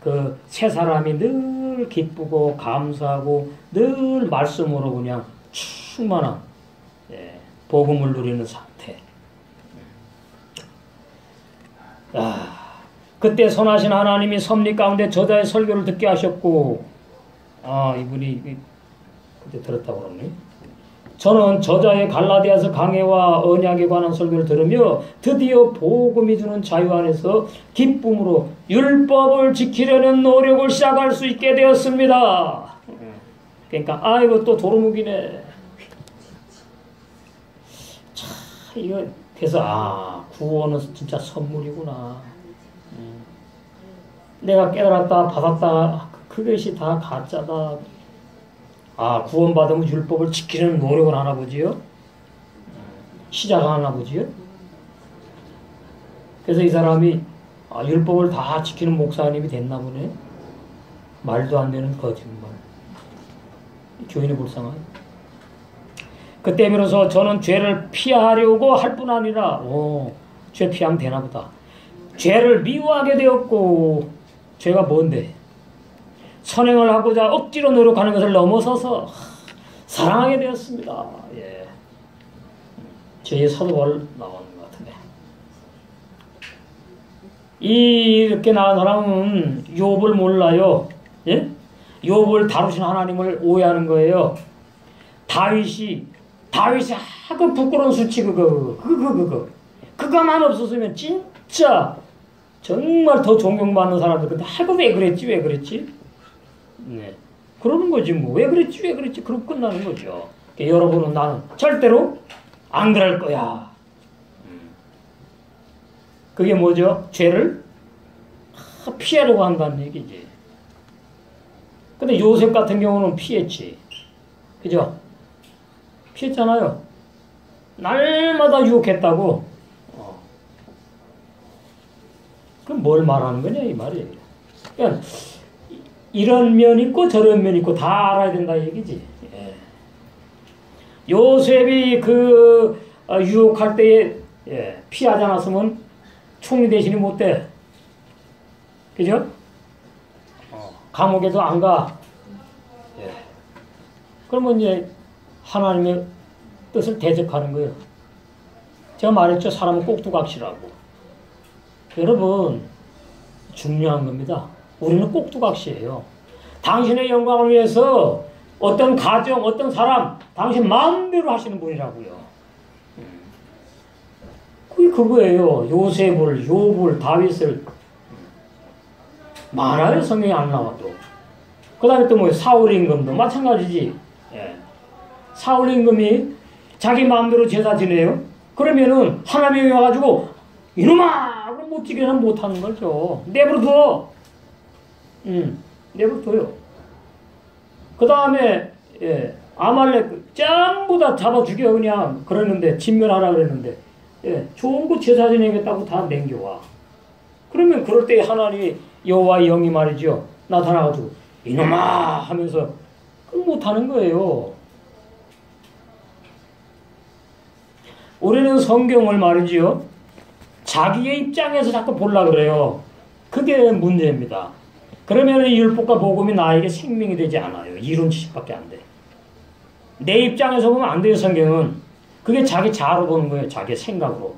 Speaker 2: 그 세 사람이 늘 기쁘고 감사하고 늘 말씀으로 그냥 충만한 복음을 누리는 상태. 그때 선하신 하나님이 섭리 가운데 저자의 설교를 듣게 하셨고, 이분이 그때 들었다고 그러네. 저는 저자의 갈라디아서 강해와 언약에 관한 설교를 들으며 드디어 복음이 주는 자유 안에서 기쁨으로 율법을 지키려는 노력을 시작할 수 있게 되었습니다. 그러니까 이거 또 도루묵이네. 참 이거 그래서 구원은 진짜 선물이구나. 내가 깨달았다 받았다 그것이 다 가짜다. 구원받으면 율법을 지키는 노력을 하나 보지요? 시작하나 보지요? 그래서 이 사람이 율법을 다 지키는 목사님이 됐나 보네. 말도 안 되는 거짓말. 교인이 불쌍하요. 그때 비로소 저는 죄를 피하려고 할 뿐 아니라 죄 피하면 되나 보다. 죄를 미워하게 되었고, 죄가 뭔데? 선행을 하고자 억지로 노력하는 것을 넘어서서 사랑하게 되었습니다. 죄의 사도바울 나오는 것 같은데. 이렇게 나온 사람은 욥을 몰라요. 욥을 다루신 하나님을 오해하는 거예요. 다윗이 그 부끄러운 수치 그거만 없었으면 진짜 정말 더 존경받는 사람들. 근데 왜 그랬지? 네. 그러는 거지 뭐. 왜 그랬지? 그럼 끝나는 거죠. 그러니까 여러분은 나는 절대로 안 그럴 거야. 그게 뭐죠? 죄를 피하려고 한다는 얘기지. 근데 요셉 같은 경우는 피했지. 그죠? 피했잖아요. 날마다 유혹했다고. 그럼 뭘 말하는 거냐 이 말이에요. 그러니까 이런 면 있고 저런 면 있고 다 알아야 된다 얘기지. 요셉이 유혹할 때에 피하지 않았으면 총리 대신이 못 돼. 그죠? 감옥에도 안 가. 그러면 이제 하나님의 뜻을 대적하는 거예요. 제가 말했죠. 사람은 꼭두각시라고. 여러분 중요한 겁니다. 우리는 꼭두각시예요. 당신의 영광을 위해서 어떤 가정, 어떤 사람, 당신 마음대로 하시는 분이라고요. 그게 그거예요. 요셉을, 욥을, 다윗을 많아요. 성경에 안 나와도. 그 다음에 또 뭐 사울 임금도 마찬가지지. 사울 임금이 자기 마음대로 제사 지내요. 그러면은 하나님이 와가지고 이놈아! 못 지게는 못하는 거죠. 내버려둬. 내버려둬요. 그 다음에 아말렉 전부 다 잡아 죽여 그냥 그랬는데 진멸하라 그랬는데 좋은 거 제사 지내겠다고 다 남겨와. 그러면 그럴 때 하나님이 여호와의 영이 말이죠. 나타나가지고 이놈아 하면서 못하는 거예요. 우리는 성경을 말이지요. 자기의 입장에서 자꾸 보려고 그래요. 그게 문제입니다. 그러면 이 율법과 복음이 나에게 생명이 되지 않아요. 이론 지식밖에 안 돼. 내 입장에서 보면 안 돼요. 성경은. 그게 자기 자아로 보는 거예요. 자기 생각으로.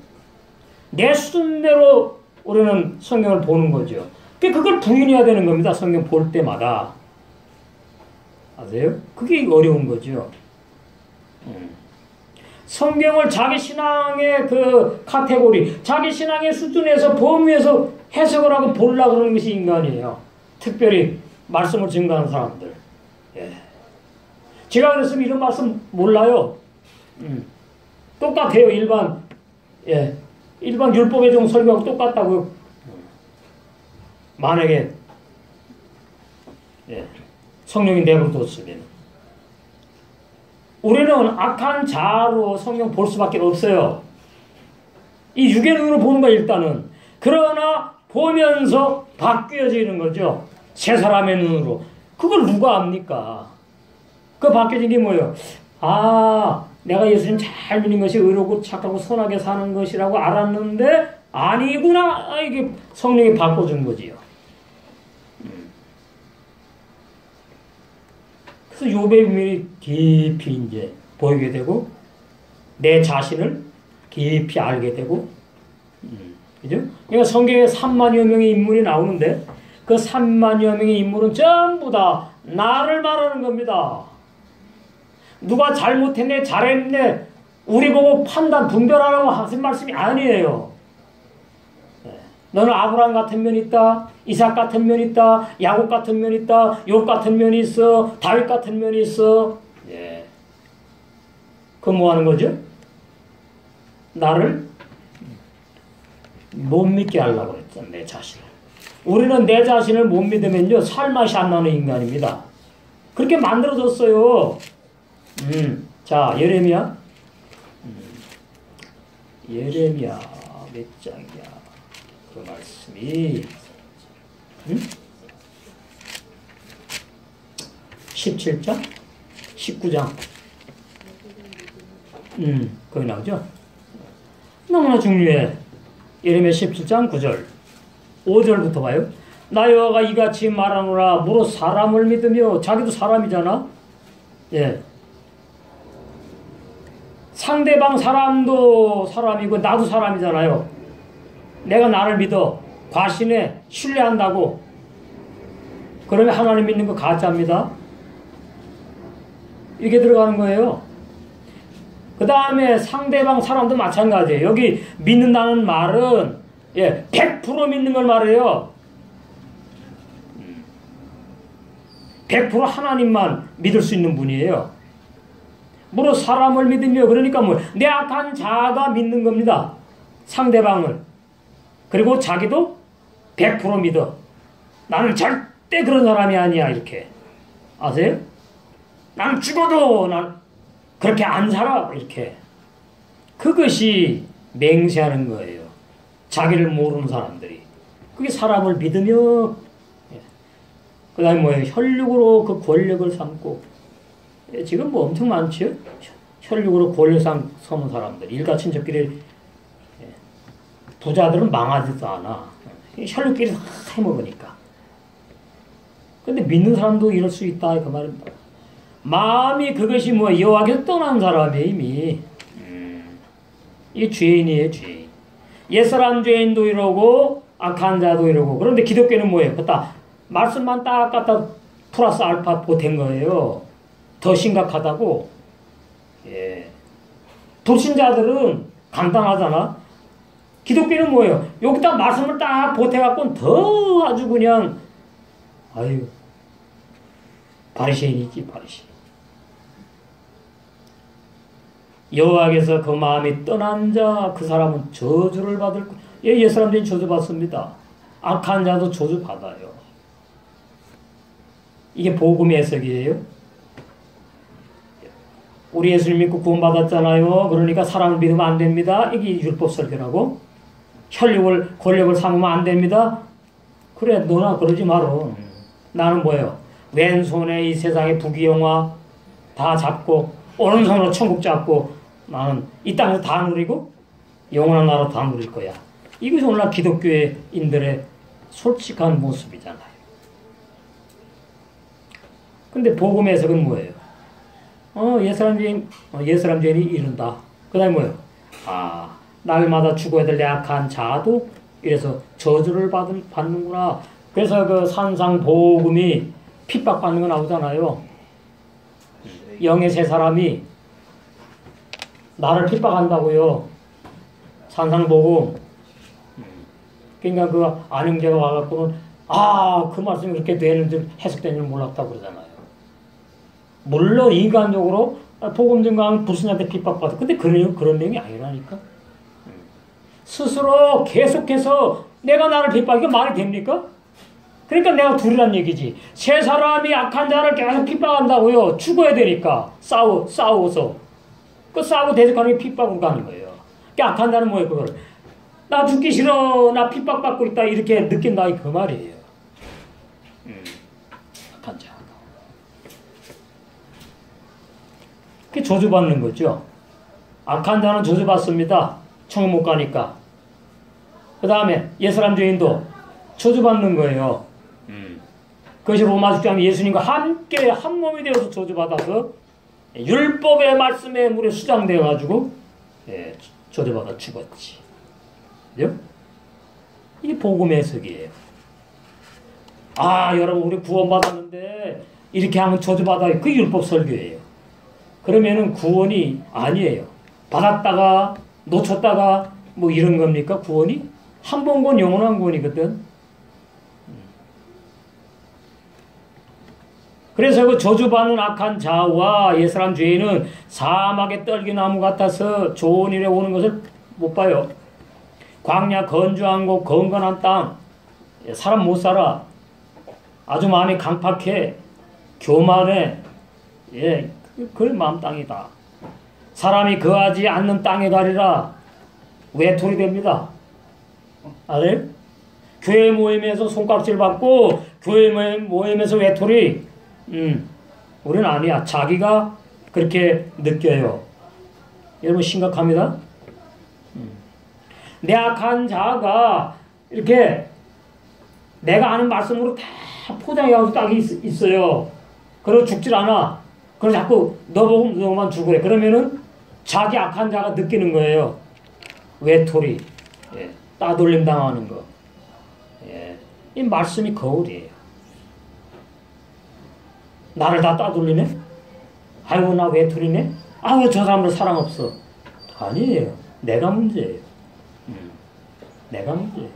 Speaker 2: 내 수준대로 우리는 성경을 보는 거죠. 그걸 부인해야 되는 겁니다. 성경 볼 때마다. 아세요? 그게 어려운 거죠. 성경을 자기 신앙의 그 카테고리, 자기 신앙의 수준에서 범위에서 해석을 하고 보려고 그러는 것이 인간이에요. 특별히 말씀을 증거하는 사람들. 제가 그랬으면 이런 말씀 몰라요. 똑같아요. 일반 율법의 종 설교하고 똑같다고요. 만약에 성령이 내버려뒀으면. 우리는 악한 자로 성령 볼 수밖에 없어요. 이 육의 눈으로 보는 거야 일단은. 그러나 보면서 바뀌어지는 거죠. 새 사람의 눈으로. 그걸 누가 압니까? 그 바뀌어진 게 뭐예요? 아, 내가 예수님 잘 믿는 것이 의롭고 착하고 선하게 사는 것이라고 알았는데 아니구나. 이게 성령이 바꿔준 거지요. 그래서 욥의 비밀이 깊이 이제 보이게 되고 내 자신을 깊이 알게 되고, 그죠? 그러니까 성경에 3만여 명의 인물이 나오는데 그 3만여 명의 인물은 전부 다 나를 말하는 겁니다. 누가 잘못했네, 잘했네, 우리 보고 판단, 분별하라고 하신 말씀이 아니에요. 너는 아브라함 같은 면이 있다, 이삭 같은 면이 있다, 야곱 같은 면이 있다, 욥 같은 면이 있어, 다윗 같은 면이 있어. 예. 그건 뭐 하는 거죠? 나를 못 믿게 하려고 그랬죠, 내 자신을. 우리는 내 자신을 못 믿으면요, 살맛이 안 나는 인간입니다. 그렇게 만들어졌어요. 자, 예레미야. 예레미야, 몇 장이야? 그 말씀이 17장? 19장. 거기 나오죠? 너무나 중요해. 예레미야 17장 9절. 5절부터 봐요. 나 여호와가 이같이 말하노라. 무릇 사람을 믿으며, 자기도 사람이잖아. 예. 상대방 사람도 사람이고 나도 사람이잖아요. 내가 나를 믿어. 과신해. 신뢰한다고. 그러면 하나님 믿는 거 가짜입니다. 이게 들어가는 거예요. 그 다음에 상대방 사람도 마찬가지예요. 여기 믿는다는 말은 100% 믿는 걸 말해요. 100% 하나님만 믿을 수 있는 분이에요. 무릇 사람을 믿으며, 그러니까 내 악한 자가 믿는 겁니다. 상대방을. 그리고 자기도 100% 믿어. 나는 절대 그런 사람이 아니야. 이렇게. 아세요? 나는 죽어도 난 그렇게 안 살아. 이렇게. 그것이 맹세하는 거예요. 자기를 모르는 사람들이. 그게 사람을 믿으며, 그 다음에 뭐예요? 혈육으로 그 권력을 삼고, 지금 뭐 엄청 많죠? 혈육으로 권력 삼는 사람들. 일가 친척끼리, 부자들은 망하지도 않아. 혈육끼리 다 해먹으니까. 근데 믿는 사람도 이럴 수 있다. 그 말입니다. 마음이 그것이 여호와께서 떠난 사람이에요, 이미. 이게 죄인이에요, 죄인. 옛사람 죄인도 이러고, 악한 자도 이러고. 그런데 기독교는 뭐예요? 그다 말씀만 딱 갖다 플러스 알파 보탠 거예요. 더 심각하다고. 예. 불신자들은 간단하잖아. 기독교는 뭐예요? 여기다 말씀을 딱 보태갖고 더 아주 그냥, 아유, 바리새인이지, 바리새인. 여호와께서 그 마음이 떠난 자, 그 사람은 저주를 받을 거. 옛사람들이 저주받습니다. 악한 자도 저주받아요. 이게 복음의 해석이에요. 우리 예수를 믿고 구원받았잖아요. 그러니까 사람을 믿으면 안 됩니다. 이게 율법 설교라고. 혈육을, 권력을 삼으면 안 됩니다. 그래, 너나 그러지 마라. 나는 뭐예요? 왼손에 이 세상의 부귀영화 다 잡고, 오른손으로 천국 잡고, 나는 이 땅에서 다 누리고, 영원한 나라 다 누릴 거야. 이것이 오늘날 기독교인들의 솔직한 모습이잖아요. 근데 복음의 해석은 뭐예요? 옛사람 죄인이 이른다. 그 다음에 뭐예요? 날마다 죽어야 될 약한 자도 이래서 저주를 받는구나. 그래서 그 산상복음이 핍박받는 거 나오잖아요. 영의 세 사람이 나를 핍박한다고요. 산상복음. 그러니까 그 안영재가 와갖고는 그 말씀이 그렇게 되는 줄 해석되는 줄 몰랐다고 그러잖아요. 물론 인간적으로 복음 증거하면 불신자한테 핍박받아. 근데 그런 내용이 아니라니까. 스스로 계속해서 내가 나를 핍박하기가 말이 됩니까? 그러니까 내가 둘이란 얘기지. 세 사람이 악한 자를 계속 핍박한다고요. 죽어야 되니까. 싸워서. 그 싸우고 대적하는 게 핍박으로 가는 거예요. 그러니까 악한 자는 뭐예요, 그걸? 나 죽기 싫어. 나 핍박받고 있다. 이렇게 느낀다. 그 말이에요. 악한 자. 그게 저주받는 거죠. 악한 자는 저주받습니다. 천국 못 가니까. 그 다음에 옛사람 죄인도 저주받는 거예요. 그것이 로마 6장 예수님과 함께 한 몸이 되어서 저주받아서 율법의 말씀에 물에 수장되어가지고 저주받아 죽었지. 그죠? 이게 복음의 해석이에요. 아, 여러분, 우리 구원받았는데 이렇게 하면 저주받아요. 그게 율법 설교예요. 그러면은 구원이 아니에요. 받았다가 놓쳤다가 뭐 이런 겁니까? 구원이? 한 번 구원 영원한 구원이거든. 그래서 그 저주받는 악한 자와 옛사람 죄인은 사막의 떨기나무 같아서 좋은 일에 오는 것을 못 봐요. 광야 건조한 곳 건건한 땅 사람 못 살아. 아주 마음이 강팍해 교만해. 그 마음 땅이다. 사람이 거하지 않는 땅에 가리라. 외톨이 됩니다. 알아요? 교회 모임에서 손깍질 받고 교회 모임에서 외톨이. 우리는 아니야. 자기가 그렇게 느껴요. 여러분 심각합니다. 내 악한 자가 이렇게 내가 아는 말씀으로 다 포장해가지고 딱 있어요. 그러고 죽질 않아. 그래서 자꾸 너만 죽으래. 그러면은 자기 악한 자가 느끼는 거예요. 외톨이, 따돌림 당하는 거. 이 말씀이 거울이에요. 나를 다 따돌리네? 아이고 나 외톨이네? 아이고 저 사람들 사랑 없어. 아니에요. 내가 문제예요. 내가 문제예요.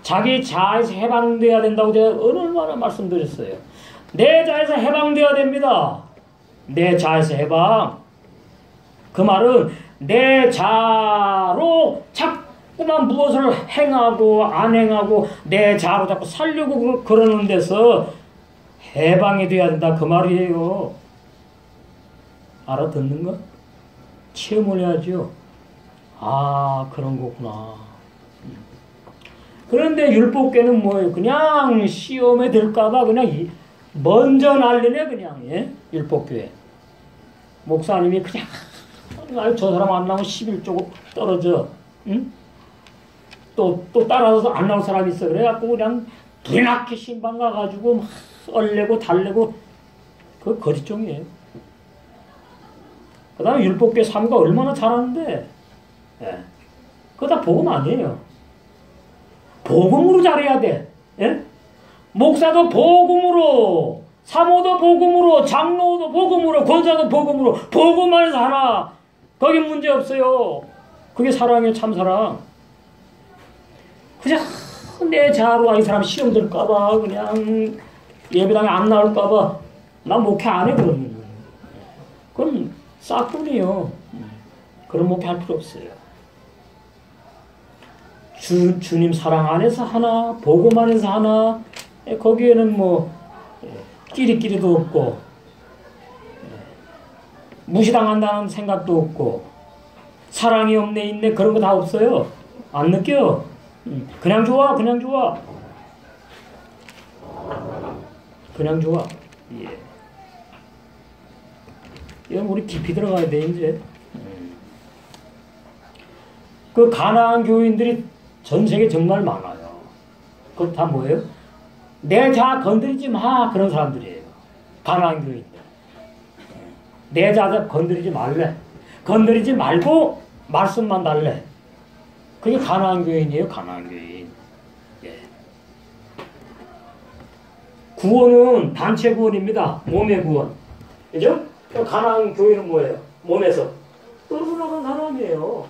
Speaker 2: 자기 자아에서 해방돼야 된다고 제가 얼마나 말씀드렸어요. 내 자아에서 해방돼야 됩니다. 내 자아에서 해방. 그 말은 내 자로 자꾸만 무엇을 행하고 안 행하고 내 자로 자꾸 살려고 그러는 데서 해방이 돼야 된다. 그 말이에요. 알아듣는 거? 체험을 해야죠. 아, 그런 거구나. 그런데 율법계는 뭐예요? 그냥 시험에 들까봐 그냥 먼저 난리네, 그냥. 율법교회. 목사님이 그냥, 저 사람 안 나오면 11조고 떨어져. 응? 또 따라서 안 나올 사람이 있어. 그래갖고 그냥 불이 나게 신방 가가지고 막 얼레고 달래고. 그거 거짓종이에요. 그 다음에 율법교회 사무가 얼마나 잘하는데. 그거 다 복음 아니에요. 복음으로 잘해야 돼. 목사도 복음으로, 사모도 복음으로, 장로도 복음으로, 권사도 복음으로, 복음만 해서 하나. 거기 문제 없어요. 그게 사랑이에요, 참사랑. 그냥 내 자아로 이 사람 시험 들까봐, 그냥 예배당에 안 나올까봐, 난 목회 안 해, 그러면. 그건 싹뿐이에요. 그런 목회 할 필요 없어요. 주님 사랑 안에서 하나, 복음 안에서 하나, 거기에는 뭐, 끼리끼리도 없고, 무시당한다는 생각도 없고, 사랑이 없네, 있네, 그런 거 다 없어요. 안 느껴. 그냥 좋아, 그냥 좋아. 그냥 좋아. 이건 우리 깊이 들어가야 돼, 이제. 그 가나안 교인들이 전 세계 정말 많아요. 그거 다 뭐예요? 내 자아 건드리지 마. 그런 사람들이에요. 가나안 교인들. 내 자아 건드리지 말래. 건드리지 말고 말씀만 달래. 그게 가나안 교인이에요. 가나안 교인. 구원은 단체 구원입니다. 몸의 구원. 그죠? 가나안 교인은 뭐예요? 몸에서 떨어져 나간 사람이에요.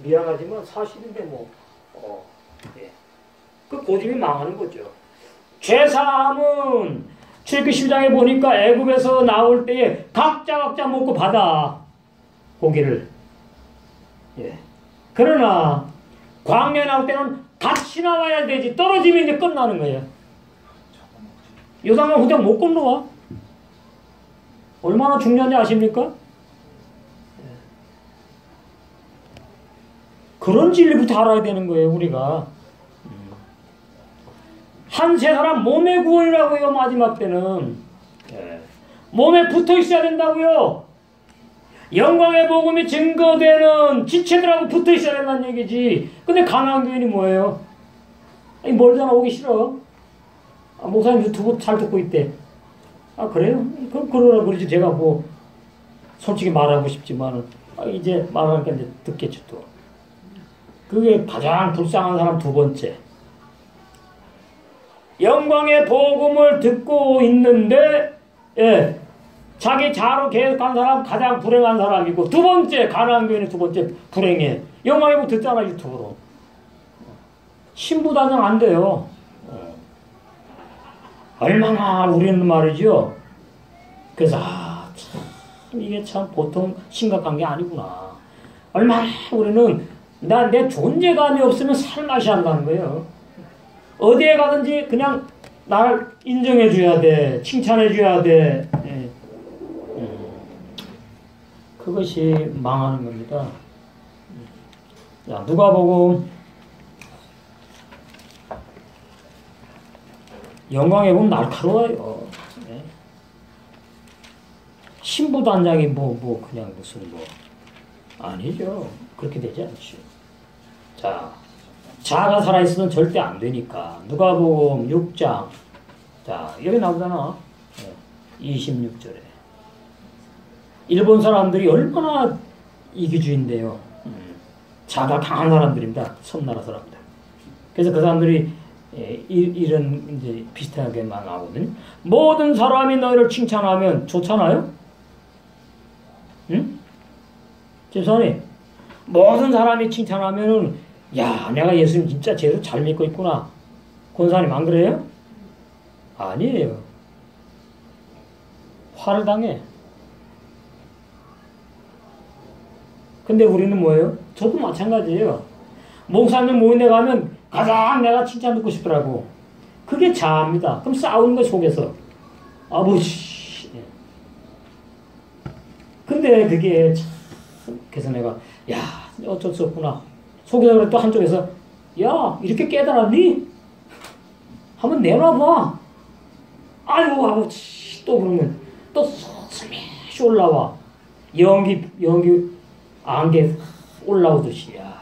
Speaker 2: 미안하지만 사실인데 뭐. 그 고집이 망하는 거죠. 죄사함은 출애굽기 10장에 보니까 애굽에서 나올 때에 각자 먹고 받아. 고기를. 그러나 광야에 나올 때는 같이 나와야 되지. 떨어지면 이제 끝나는 거예요. 요단강 혼자 못 건너와. 얼마나 중요한지 아십니까? 그런 진리부터 알아야 되는 거예요, 우리가. 한 세 사람 몸의 구원이라고요, 마지막 때는. 몸에 붙어 있어야 된다고요. 영광의 복음이 증거되는 지체들하고 붙어 있어야 된다는 얘기지. 근데 가나안 교인이 뭐예요? 아니, 멀잖아, 오기 싫어. 아, 목사님 유튜브 잘 듣고 있대. 아, 그래요? 그럼 그러라 그러지. 제가 뭐 솔직히 말하고 싶지만 이제 말하니까 이제 듣겠죠 또. 그게 가장 불쌍한 사람 두 번째. 영광의 복음을 듣고 있는데 자기 자로 계속한 사람 가장 불행한 사람이고, 두 번째 가나안 교인의 두 번째 불행해. 영광의 복음 듣잖아, 유튜브로. 신부단장 안 돼요. 얼마나 우리는 말이죠. 그래서 참 이게 참 보통 심각한 게 아니구나. 얼마나 우리는 내 존재감이 없으면 살 맛이 안 나는 거예요. 어디에 가든지 그냥 나를 인정해 줘야 돼. 칭찬해 줘야 돼. 그것이 망하는 겁니다. 자, 누가복음 영광에 보면 날카로워요. 신부단장이 그냥 무슨 아니죠. 그렇게 되지 않죠. 자, 자아가 살아있으면 절대 안 되니까. 누가복음 6장. 자, 여기 나오잖아. 26절에. 일본 사람들이 얼마나 이기주의인데요. 자아가 강한 사람들입니다. 섬나라 사람들. 그래서 그 사람들이 이런 이제 비슷하게 나오거든요. 모든 사람이 너희를 칭찬하면 좋잖아요? 응? 집사님, 모든 사람이 칭찬하면은, 야, 내가 예수님 진짜 제대로 잘 믿고 있구나. 권사님, 안 그래요? 아니에요. 화를 당해. 근데 우리는 뭐예요? 저도 마찬가지예요. 목사님 모임에 가면 가장 내가 칭찬 듣고 싶더라고. 그게 자아입니다. 그럼 싸우는 거 속에서. 아버지. 근데 그게 참, 그래서 내가, 야, 어쩔 수 없구나. 속에서 또 한쪽에서, 야, 이렇게 깨달았니? 한번 내놔봐. 아이고, 아버지. 또 그러면, 또 스매시 올라와. 연기, 안개 올라오듯이, 야.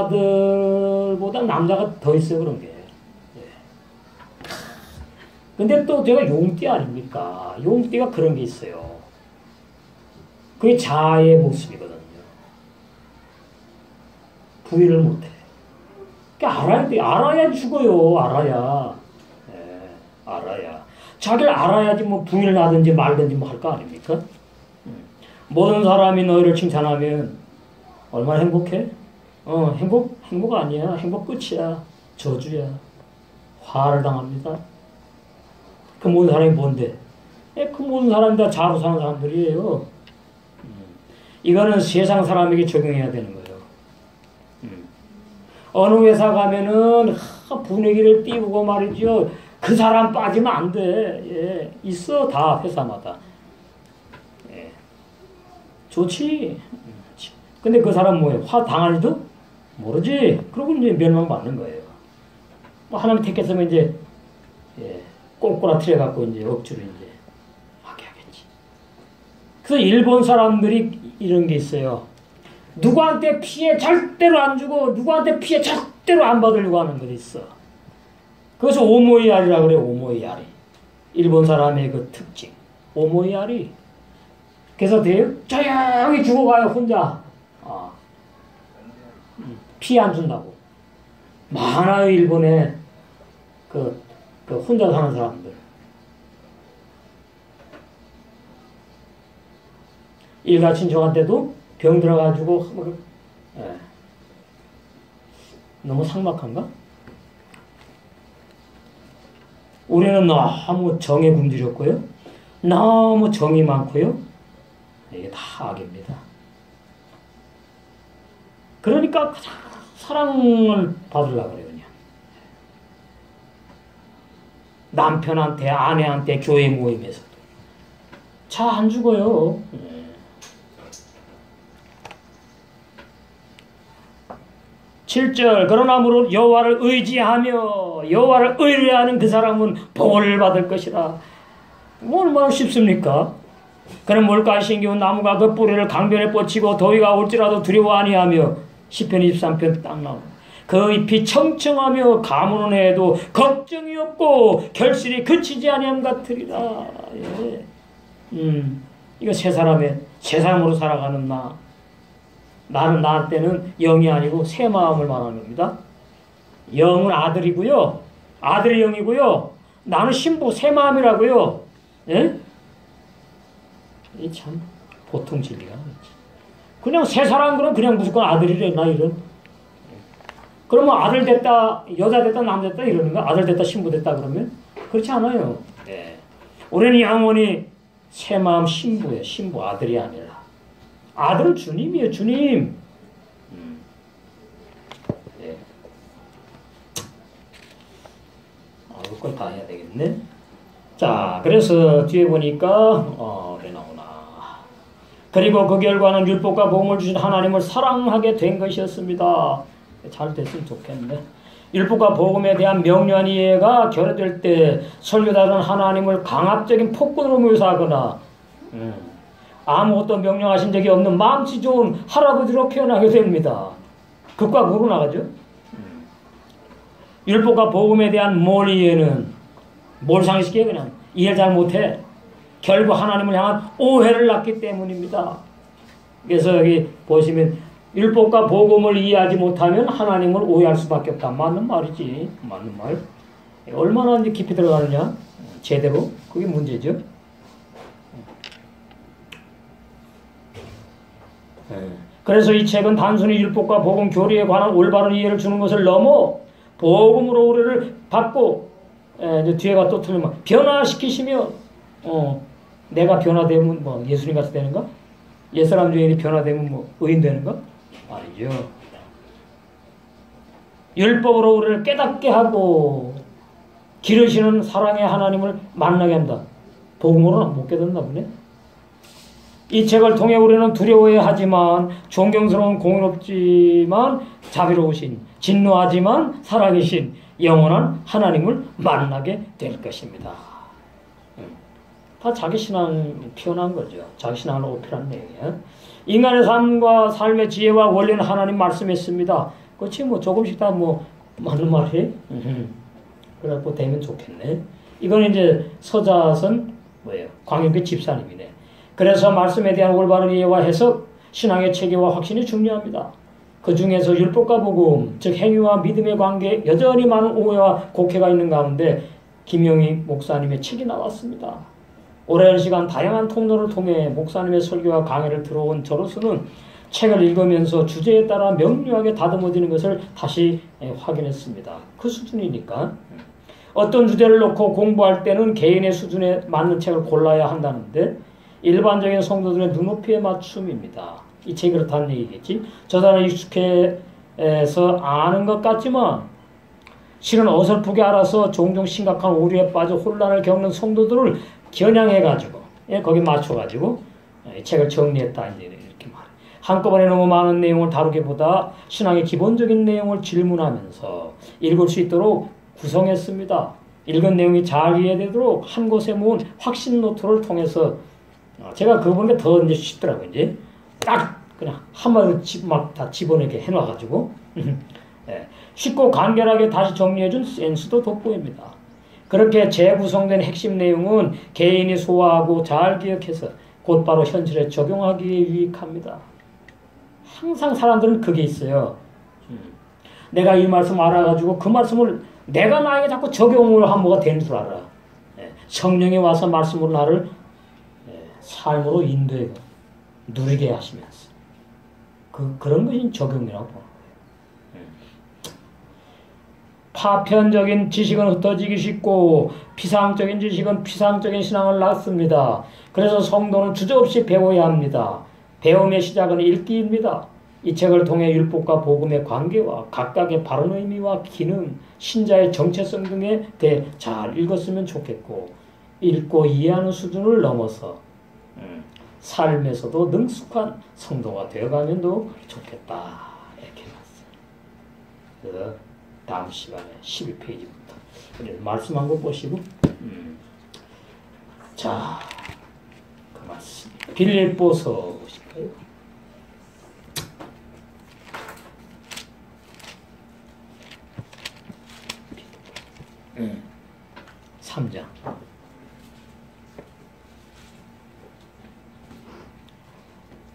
Speaker 2: 여자들보다 남자가 더 있어요, 그런 게. 근데 또 제가 용띠 아닙니까? 용띠가 그런 게 있어요. 그게 자아의 모습이거든요. 부인을 못해. 그러니까 알아야 돼. 알아야 죽어요. 알아야. 알아야. 자기를 알아야지 뭐 부인을 하든지 말든지 뭐 할 거 아닙니까? 모든 사람이 너희를 칭찬하면 얼마나 행복해? 행복 아니야. 행복 끝이야. 저주야. 화를 당합니다. 그 모든 사람이 뭔데? 그 모든 사람이 다 자로 사는 사람들이에요. 이거는 세상 사람에게 적용해야 되는 거예요. 어느 회사 가면은 분위기를 띄우고 말이죠. 그 사람 빠지면 안 돼. 예. 있어, 다 회사마다. 예. 좋지. 근데 그 사람 뭐예요? 화 당하지도 모르지. 그러고 이제 멸망받는 거예요. 뭐 하나님 택했으면 이제 꼬꼬라트려 갖고 이제 억지로 이제 하게 하겠지. 그래서 일본 사람들이 이런 게 있어요. 누구한테 피해 절대로 안 주고 누구한테 피해 절대로 안 받으려고 하는 것이 있어. 그것을 오모이아리라고 그래요. 오모이아리. 일본 사람의 그 특징. 오모이아리. 그래서 조용히 죽어가요, 혼자. 피해 안 준다고. 많아요, 일본에. 그 혼자 사는 사람들. 일가 친척한테도 병 들어가지고, 너무 삭막한가? 우리는 너무 정에 굶주렸고요. 너무 정이 많고요. 이게 다 악입니다. 그러니까 사랑을 받으려고 그래요. 그냥. 남편한테, 아내한테, 교회 모임에서도. 잘 안 죽어요. 7절 그러나 무릇 여호와를 의지하며 여호와를 의뢰하는 그 사람은 복을 받을 것이라. 뭐 얼마나 쉽습니까? 그는 물가에 심기운 나무가 그 뿌리를 강변에 뻗치고 더위가 올지라도 두려워 아니하며 시편 23편 딱 나오고 그 잎이 청청하며 가무는 해도 걱정이 없고 결실이 그치지 아니함 같으리라. 예. 이거 세 사람으로 살아가는 나는 나한테는 영이 아니고 새 마음을 말하는 겁니다. 영은 아들이고요. 아들이 영이고요. 나는 신부 새 마음이라고요. 예? 이 참 보통 진리가 아니지. 그냥 새 사람 그럼 그냥 무조건 아들이래 나 이런. 그러면 아들 됐다 여자 됐다 남자 됐다 이러는가? 아들 됐다 신부 됐다 그러면 그렇지 않아요. 예. 우리는 영원히 새 마음 신부예요. 신부 아들이 아니라. 아들은 주님이에요. 주님. 예. 이걸 다 해야 되겠네. 자, 그래서 뒤에 보니까 그래 나오나. 그리고 그 결과는 율법과 복음을 주신 하나님을 사랑하게 된 것이었습니다. 잘 됐으면 좋겠네. 율법과 복음에 대한 명료한 이해가 결여될 때 설교자는 하나님을 강압적인 폭군으로 묘사하거나 아무것도 명령하신 적이 없는 마음씨 좋은 할아버지로 표현하게 됩니다. 극과 극으로 나가죠. 율법과 복음에 대한 몰 이해는 뭘 상식이에요? 그냥 이해를 잘 못해. 결국 하나님을 향한 오해를 낳기 때문입니다. 그래서 여기 보시면 율법과 복음을 이해하지 못하면 하나님을 오해할 수밖에 없다. 맞는 말이지. 맞는 말. 얼마나 이제 깊이 들어가느냐? 제대로. 그게 문제죠. 그래서 이 책은 단순히 율법과 복음 교리에 관한 올바른 이해를 주는 것을 넘어 복음으로 우리를 받고 이제 뒤에가 또 틀리면 변화시키시며 내가 변화되면 뭐 예수님 같이 되는가? 옛사람 주인이 변화되면 뭐 의인 되는가? 아니죠. 율법으로 우리를 깨닫게 하고 기르시는 사랑의 하나님을 만나게 한다. 복음으로는 못 깨닫나 보네. 이 책을 통해 우리는 두려워해하지만 존경스러운 공의롭지만 자비로우신 진노하지만 살아계신 영원한 하나님을 만나게 될 것입니다. 다 자기 신앙 표현한 거죠. 자기 신앙을 어필한 내용이에요. 인간의 삶과 삶의 지혜와 원리는 하나님 말씀했습니다. 그렇지 뭐 조금씩 다 뭐 맞는 말이 그래갖고 되면 좋겠네. 이건 이제 서자선 뭐예요? 광역교 집사님이네. 그래서 말씀에 대한 올바른 이해와 해석, 신앙의 체계와 확신이 중요합니다. 그 중에서 율법과 복음, 즉 행위와 믿음의 관계 여전히 많은 오해와 곡해가 있는 가운데 김영희 목사님의 책이 나왔습니다. 오랜 시간 다양한 통로를 통해 목사님의 설교와 강의를 들어온 저로서는 책을 읽으면서 주제에 따라 명료하게 다듬어지는 것을 다시 확인했습니다. 그 수준이니까. 어떤 주제를 놓고 공부할 때는 개인의 수준에 맞는 책을 골라야 한다는데 일반적인 성도들의 눈높이에 맞춤입니다. 이 책이 그렇다는 얘기겠지. 저 사람은 익숙해서 아는 것 같지만 실은 어설프게 알아서 종종 심각한 오류에 빠져 혼란을 겪는 성도들을 겨냥해가지고 거기 맞춰가지고 이 책을 정리했다 이렇게 말해. 한꺼번에 너무 많은 내용을 다루기보다 신앙의 기본적인 내용을 질문하면서 읽을 수 있도록 구성했습니다. 읽은 내용이 잘 이해되도록 한 곳에 모은 확신 노트를 통해서 제가 그거 보니까 더 이제 쉽더라고요. 이제 딱 그냥 한마디로 막 다 집어넣게 해놔가지고 쉽고 간결하게 다시 정리해준 센스도 돋보입니다. 그렇게 재구성된 핵심 내용은 개인이 소화하고 잘 기억해서 곧바로 현실에 적용하기에 유익합니다. 항상 사람들은 그게 있어요. 내가 이 말씀 알아가지고 그 말씀을 내가 나에게 자꾸 적용을 한 뭐가 되는 줄 알아. 성령이 와서 말씀으로 나를 삶으로 인도해 누리게 하시면서 그런 것이 적용이라고 보는 거예요. 파편적인 지식은 흩어지기 쉽고 피상적인 지식은 피상적인 신앙을 낳습니다. 그래서 성도는 주저없이 배워야 합니다. 배움의 시작은 읽기입니다. 이 책을 통해 율법과 복음의 관계와 각각의 바른 의미와 기능, 신자의 정체성 등에 대해 잘 읽었으면 좋겠고 읽고 이해하는 수준을 넘어서 삶에서도 능숙한 성도가 되어가면 더 좋겠다 이렇게 봤어요. 그래서 다음 시간에 12페이지부터 말씀한 거 보시고 자, 그 말씀 빌립보서 보실까요? 3장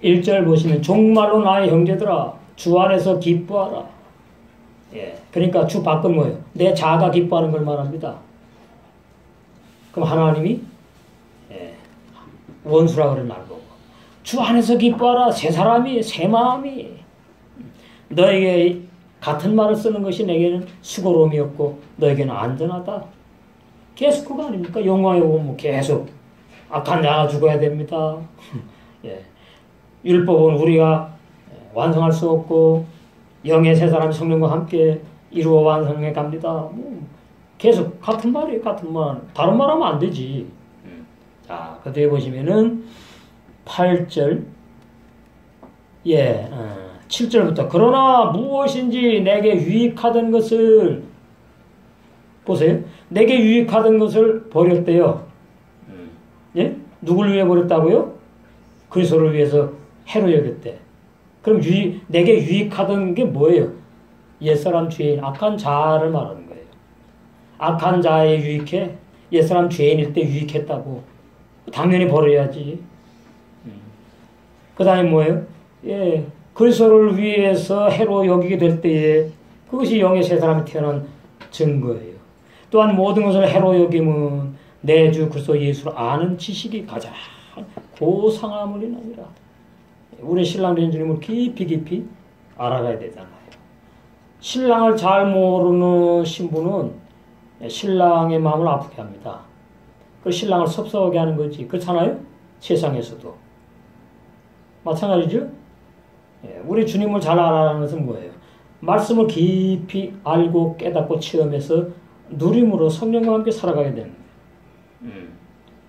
Speaker 2: 1절 보시면 정말로 나의 형제들아 주 안에서 기뻐하라. 예, 그러니까 주 밖은 뭐예요? 내 자아가 기뻐하는 걸 말합니다. 그럼 하나님이 원수라 그래 날 보고 주 안에서 기뻐하라. 새 사람이 새 마음이 너에게 같은 말을 쓰는 것이 내게는 수고로움이었고 너에게는 안전하다. 계속 그거 아닙니까? 영광에 보면 계속 악한 자가 죽어야 됩니다. 예. 율법은 우리가 완성할 수 없고 영의 세 사람이 성령과 함께 이루어 완성해 갑니다. 계속 같은 말이에요. 같은 말. 다른 말 하면 안 되지. 자, 그 뒤에 보시면은 8절 7절부터 그러나 무엇인지 내게 유익하던 것을 보세요. 내게 유익하던 것을 버렸대요. 예? 누굴 위해 버렸다고요? 그리스도를 위해서 해로 여겼대. 그럼 내게 유익하던 게 뭐예요? 옛사람 죄인, 악한 자를 말하는 거예요. 악한 자에 유익해? 옛사람 죄인일 때 유익했다고. 당연히 버려야지. 그 다음에 뭐예요? 그리스도를 위해서 해로 여기게 될 때에 그것이 영의 새 사람이 태어난 증거예요. 또한 모든 것을 해로 여김은 내 주 그리스도 예수를 아는 지식이 가장 고상함을 인하니라. 우리 신랑 된 주님을 깊이 알아가야 되잖아요. 신랑을 잘 모르는 신부는 신랑의 마음을 아프게 합니다. 그 신랑을 섭섭하게 하는 거지. 그렇잖아요? 세상에서도. 마찬가지죠? 우리 주님을 잘 알아가는 것은 뭐예요? 말씀을 깊이 알고 깨닫고 체험해서 누림으로 성령과 함께 살아가게 되는 거예요.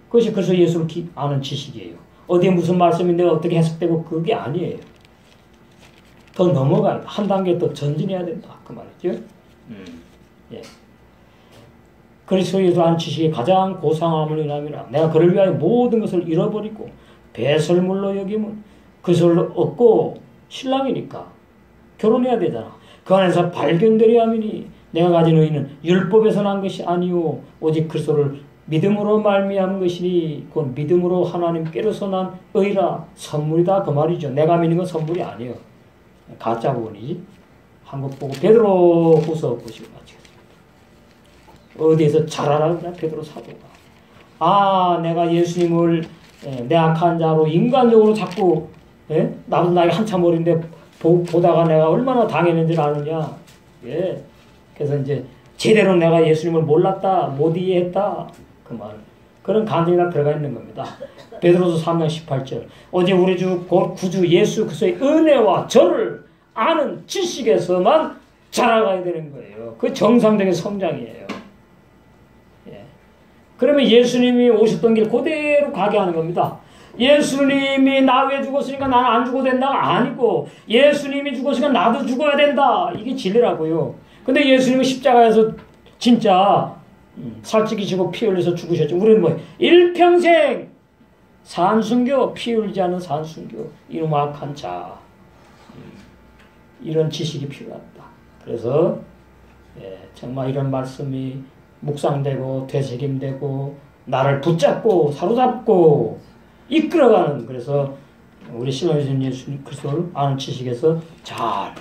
Speaker 2: 그것이 그래서 예수를 아는 지식이에요. 어디에 무슨 말씀인데 어떻게 해석되고 그게 아니에요. 더 넘어가야 돼. 한 단계 더 전진해야 된다. 그 말이죠. 예. 그리스도 예수 아는 지식이 가장 고상함을 인함이라. 내가 그를 위하여 모든 것을 잃어버리고 배설물로 여기면 그리스도를 얻고 신랑이니까 결혼해야 되잖아. 그 안에서 발견되려 함이니 내가 가진 의는 율법에서 난 것이 아니오 오직 그리스도를 믿음으로 말미암은 것이니 곧 믿음으로 하나님께로서 난 의라. 선물이다 그 말이죠. 내가 믿는 건 선물이 아니에요. 가짜 부분이지. 한국 보고 베드로 후서 보시고 마치겠습니다. 어디에서 잘하라 베드로 사도가. 내가 예수님을 내 악한 자로 인간적으로 자꾸 나도 나이 한참 어린데 보다가 내가 얼마나 당했는지 아느냐. 예. 그래서 이제 제대로 내가 예수님을 몰랐다, 못 이해했다. 그 말. 그런 감정이 다 들어가 있는 겁니다. 베드로서 3장 18절. 오직 우리 주 구주 예수 그리스도의 은혜와 저를 아는 지식에서만 자라가야 되는 거예요. 그 정상적인 성장이에요. 예. 그러면 예수님이 오셨던 길 그대로 가게 하는 겁니다. 예수님이 나 왜 죽었으니까 나는 안 죽어도 된다가 아니고 예수님이 죽었으니까 나도 죽어야 된다. 이게 진리라고요. 근데 예수님은 십자가에서 진짜 살찌기시고 피 흘려서 죽으셨죠. 우리는 뭐 일평생 산순교, 피 흘리지 않은 산순교, 이놈 악한 자. 이런 지식이 필요합니다. 그래서 정말 이런 말씀이 묵상되고 되새김되고 나를 붙잡고 사로잡고 이끌어가는, 그래서 우리 신앙의 예수 그리스도를 아는 지식에서 잘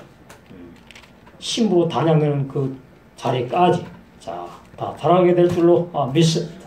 Speaker 2: 신부로 단양되는 그 자리까지 다 달아가게 될 줄로 믿습니다.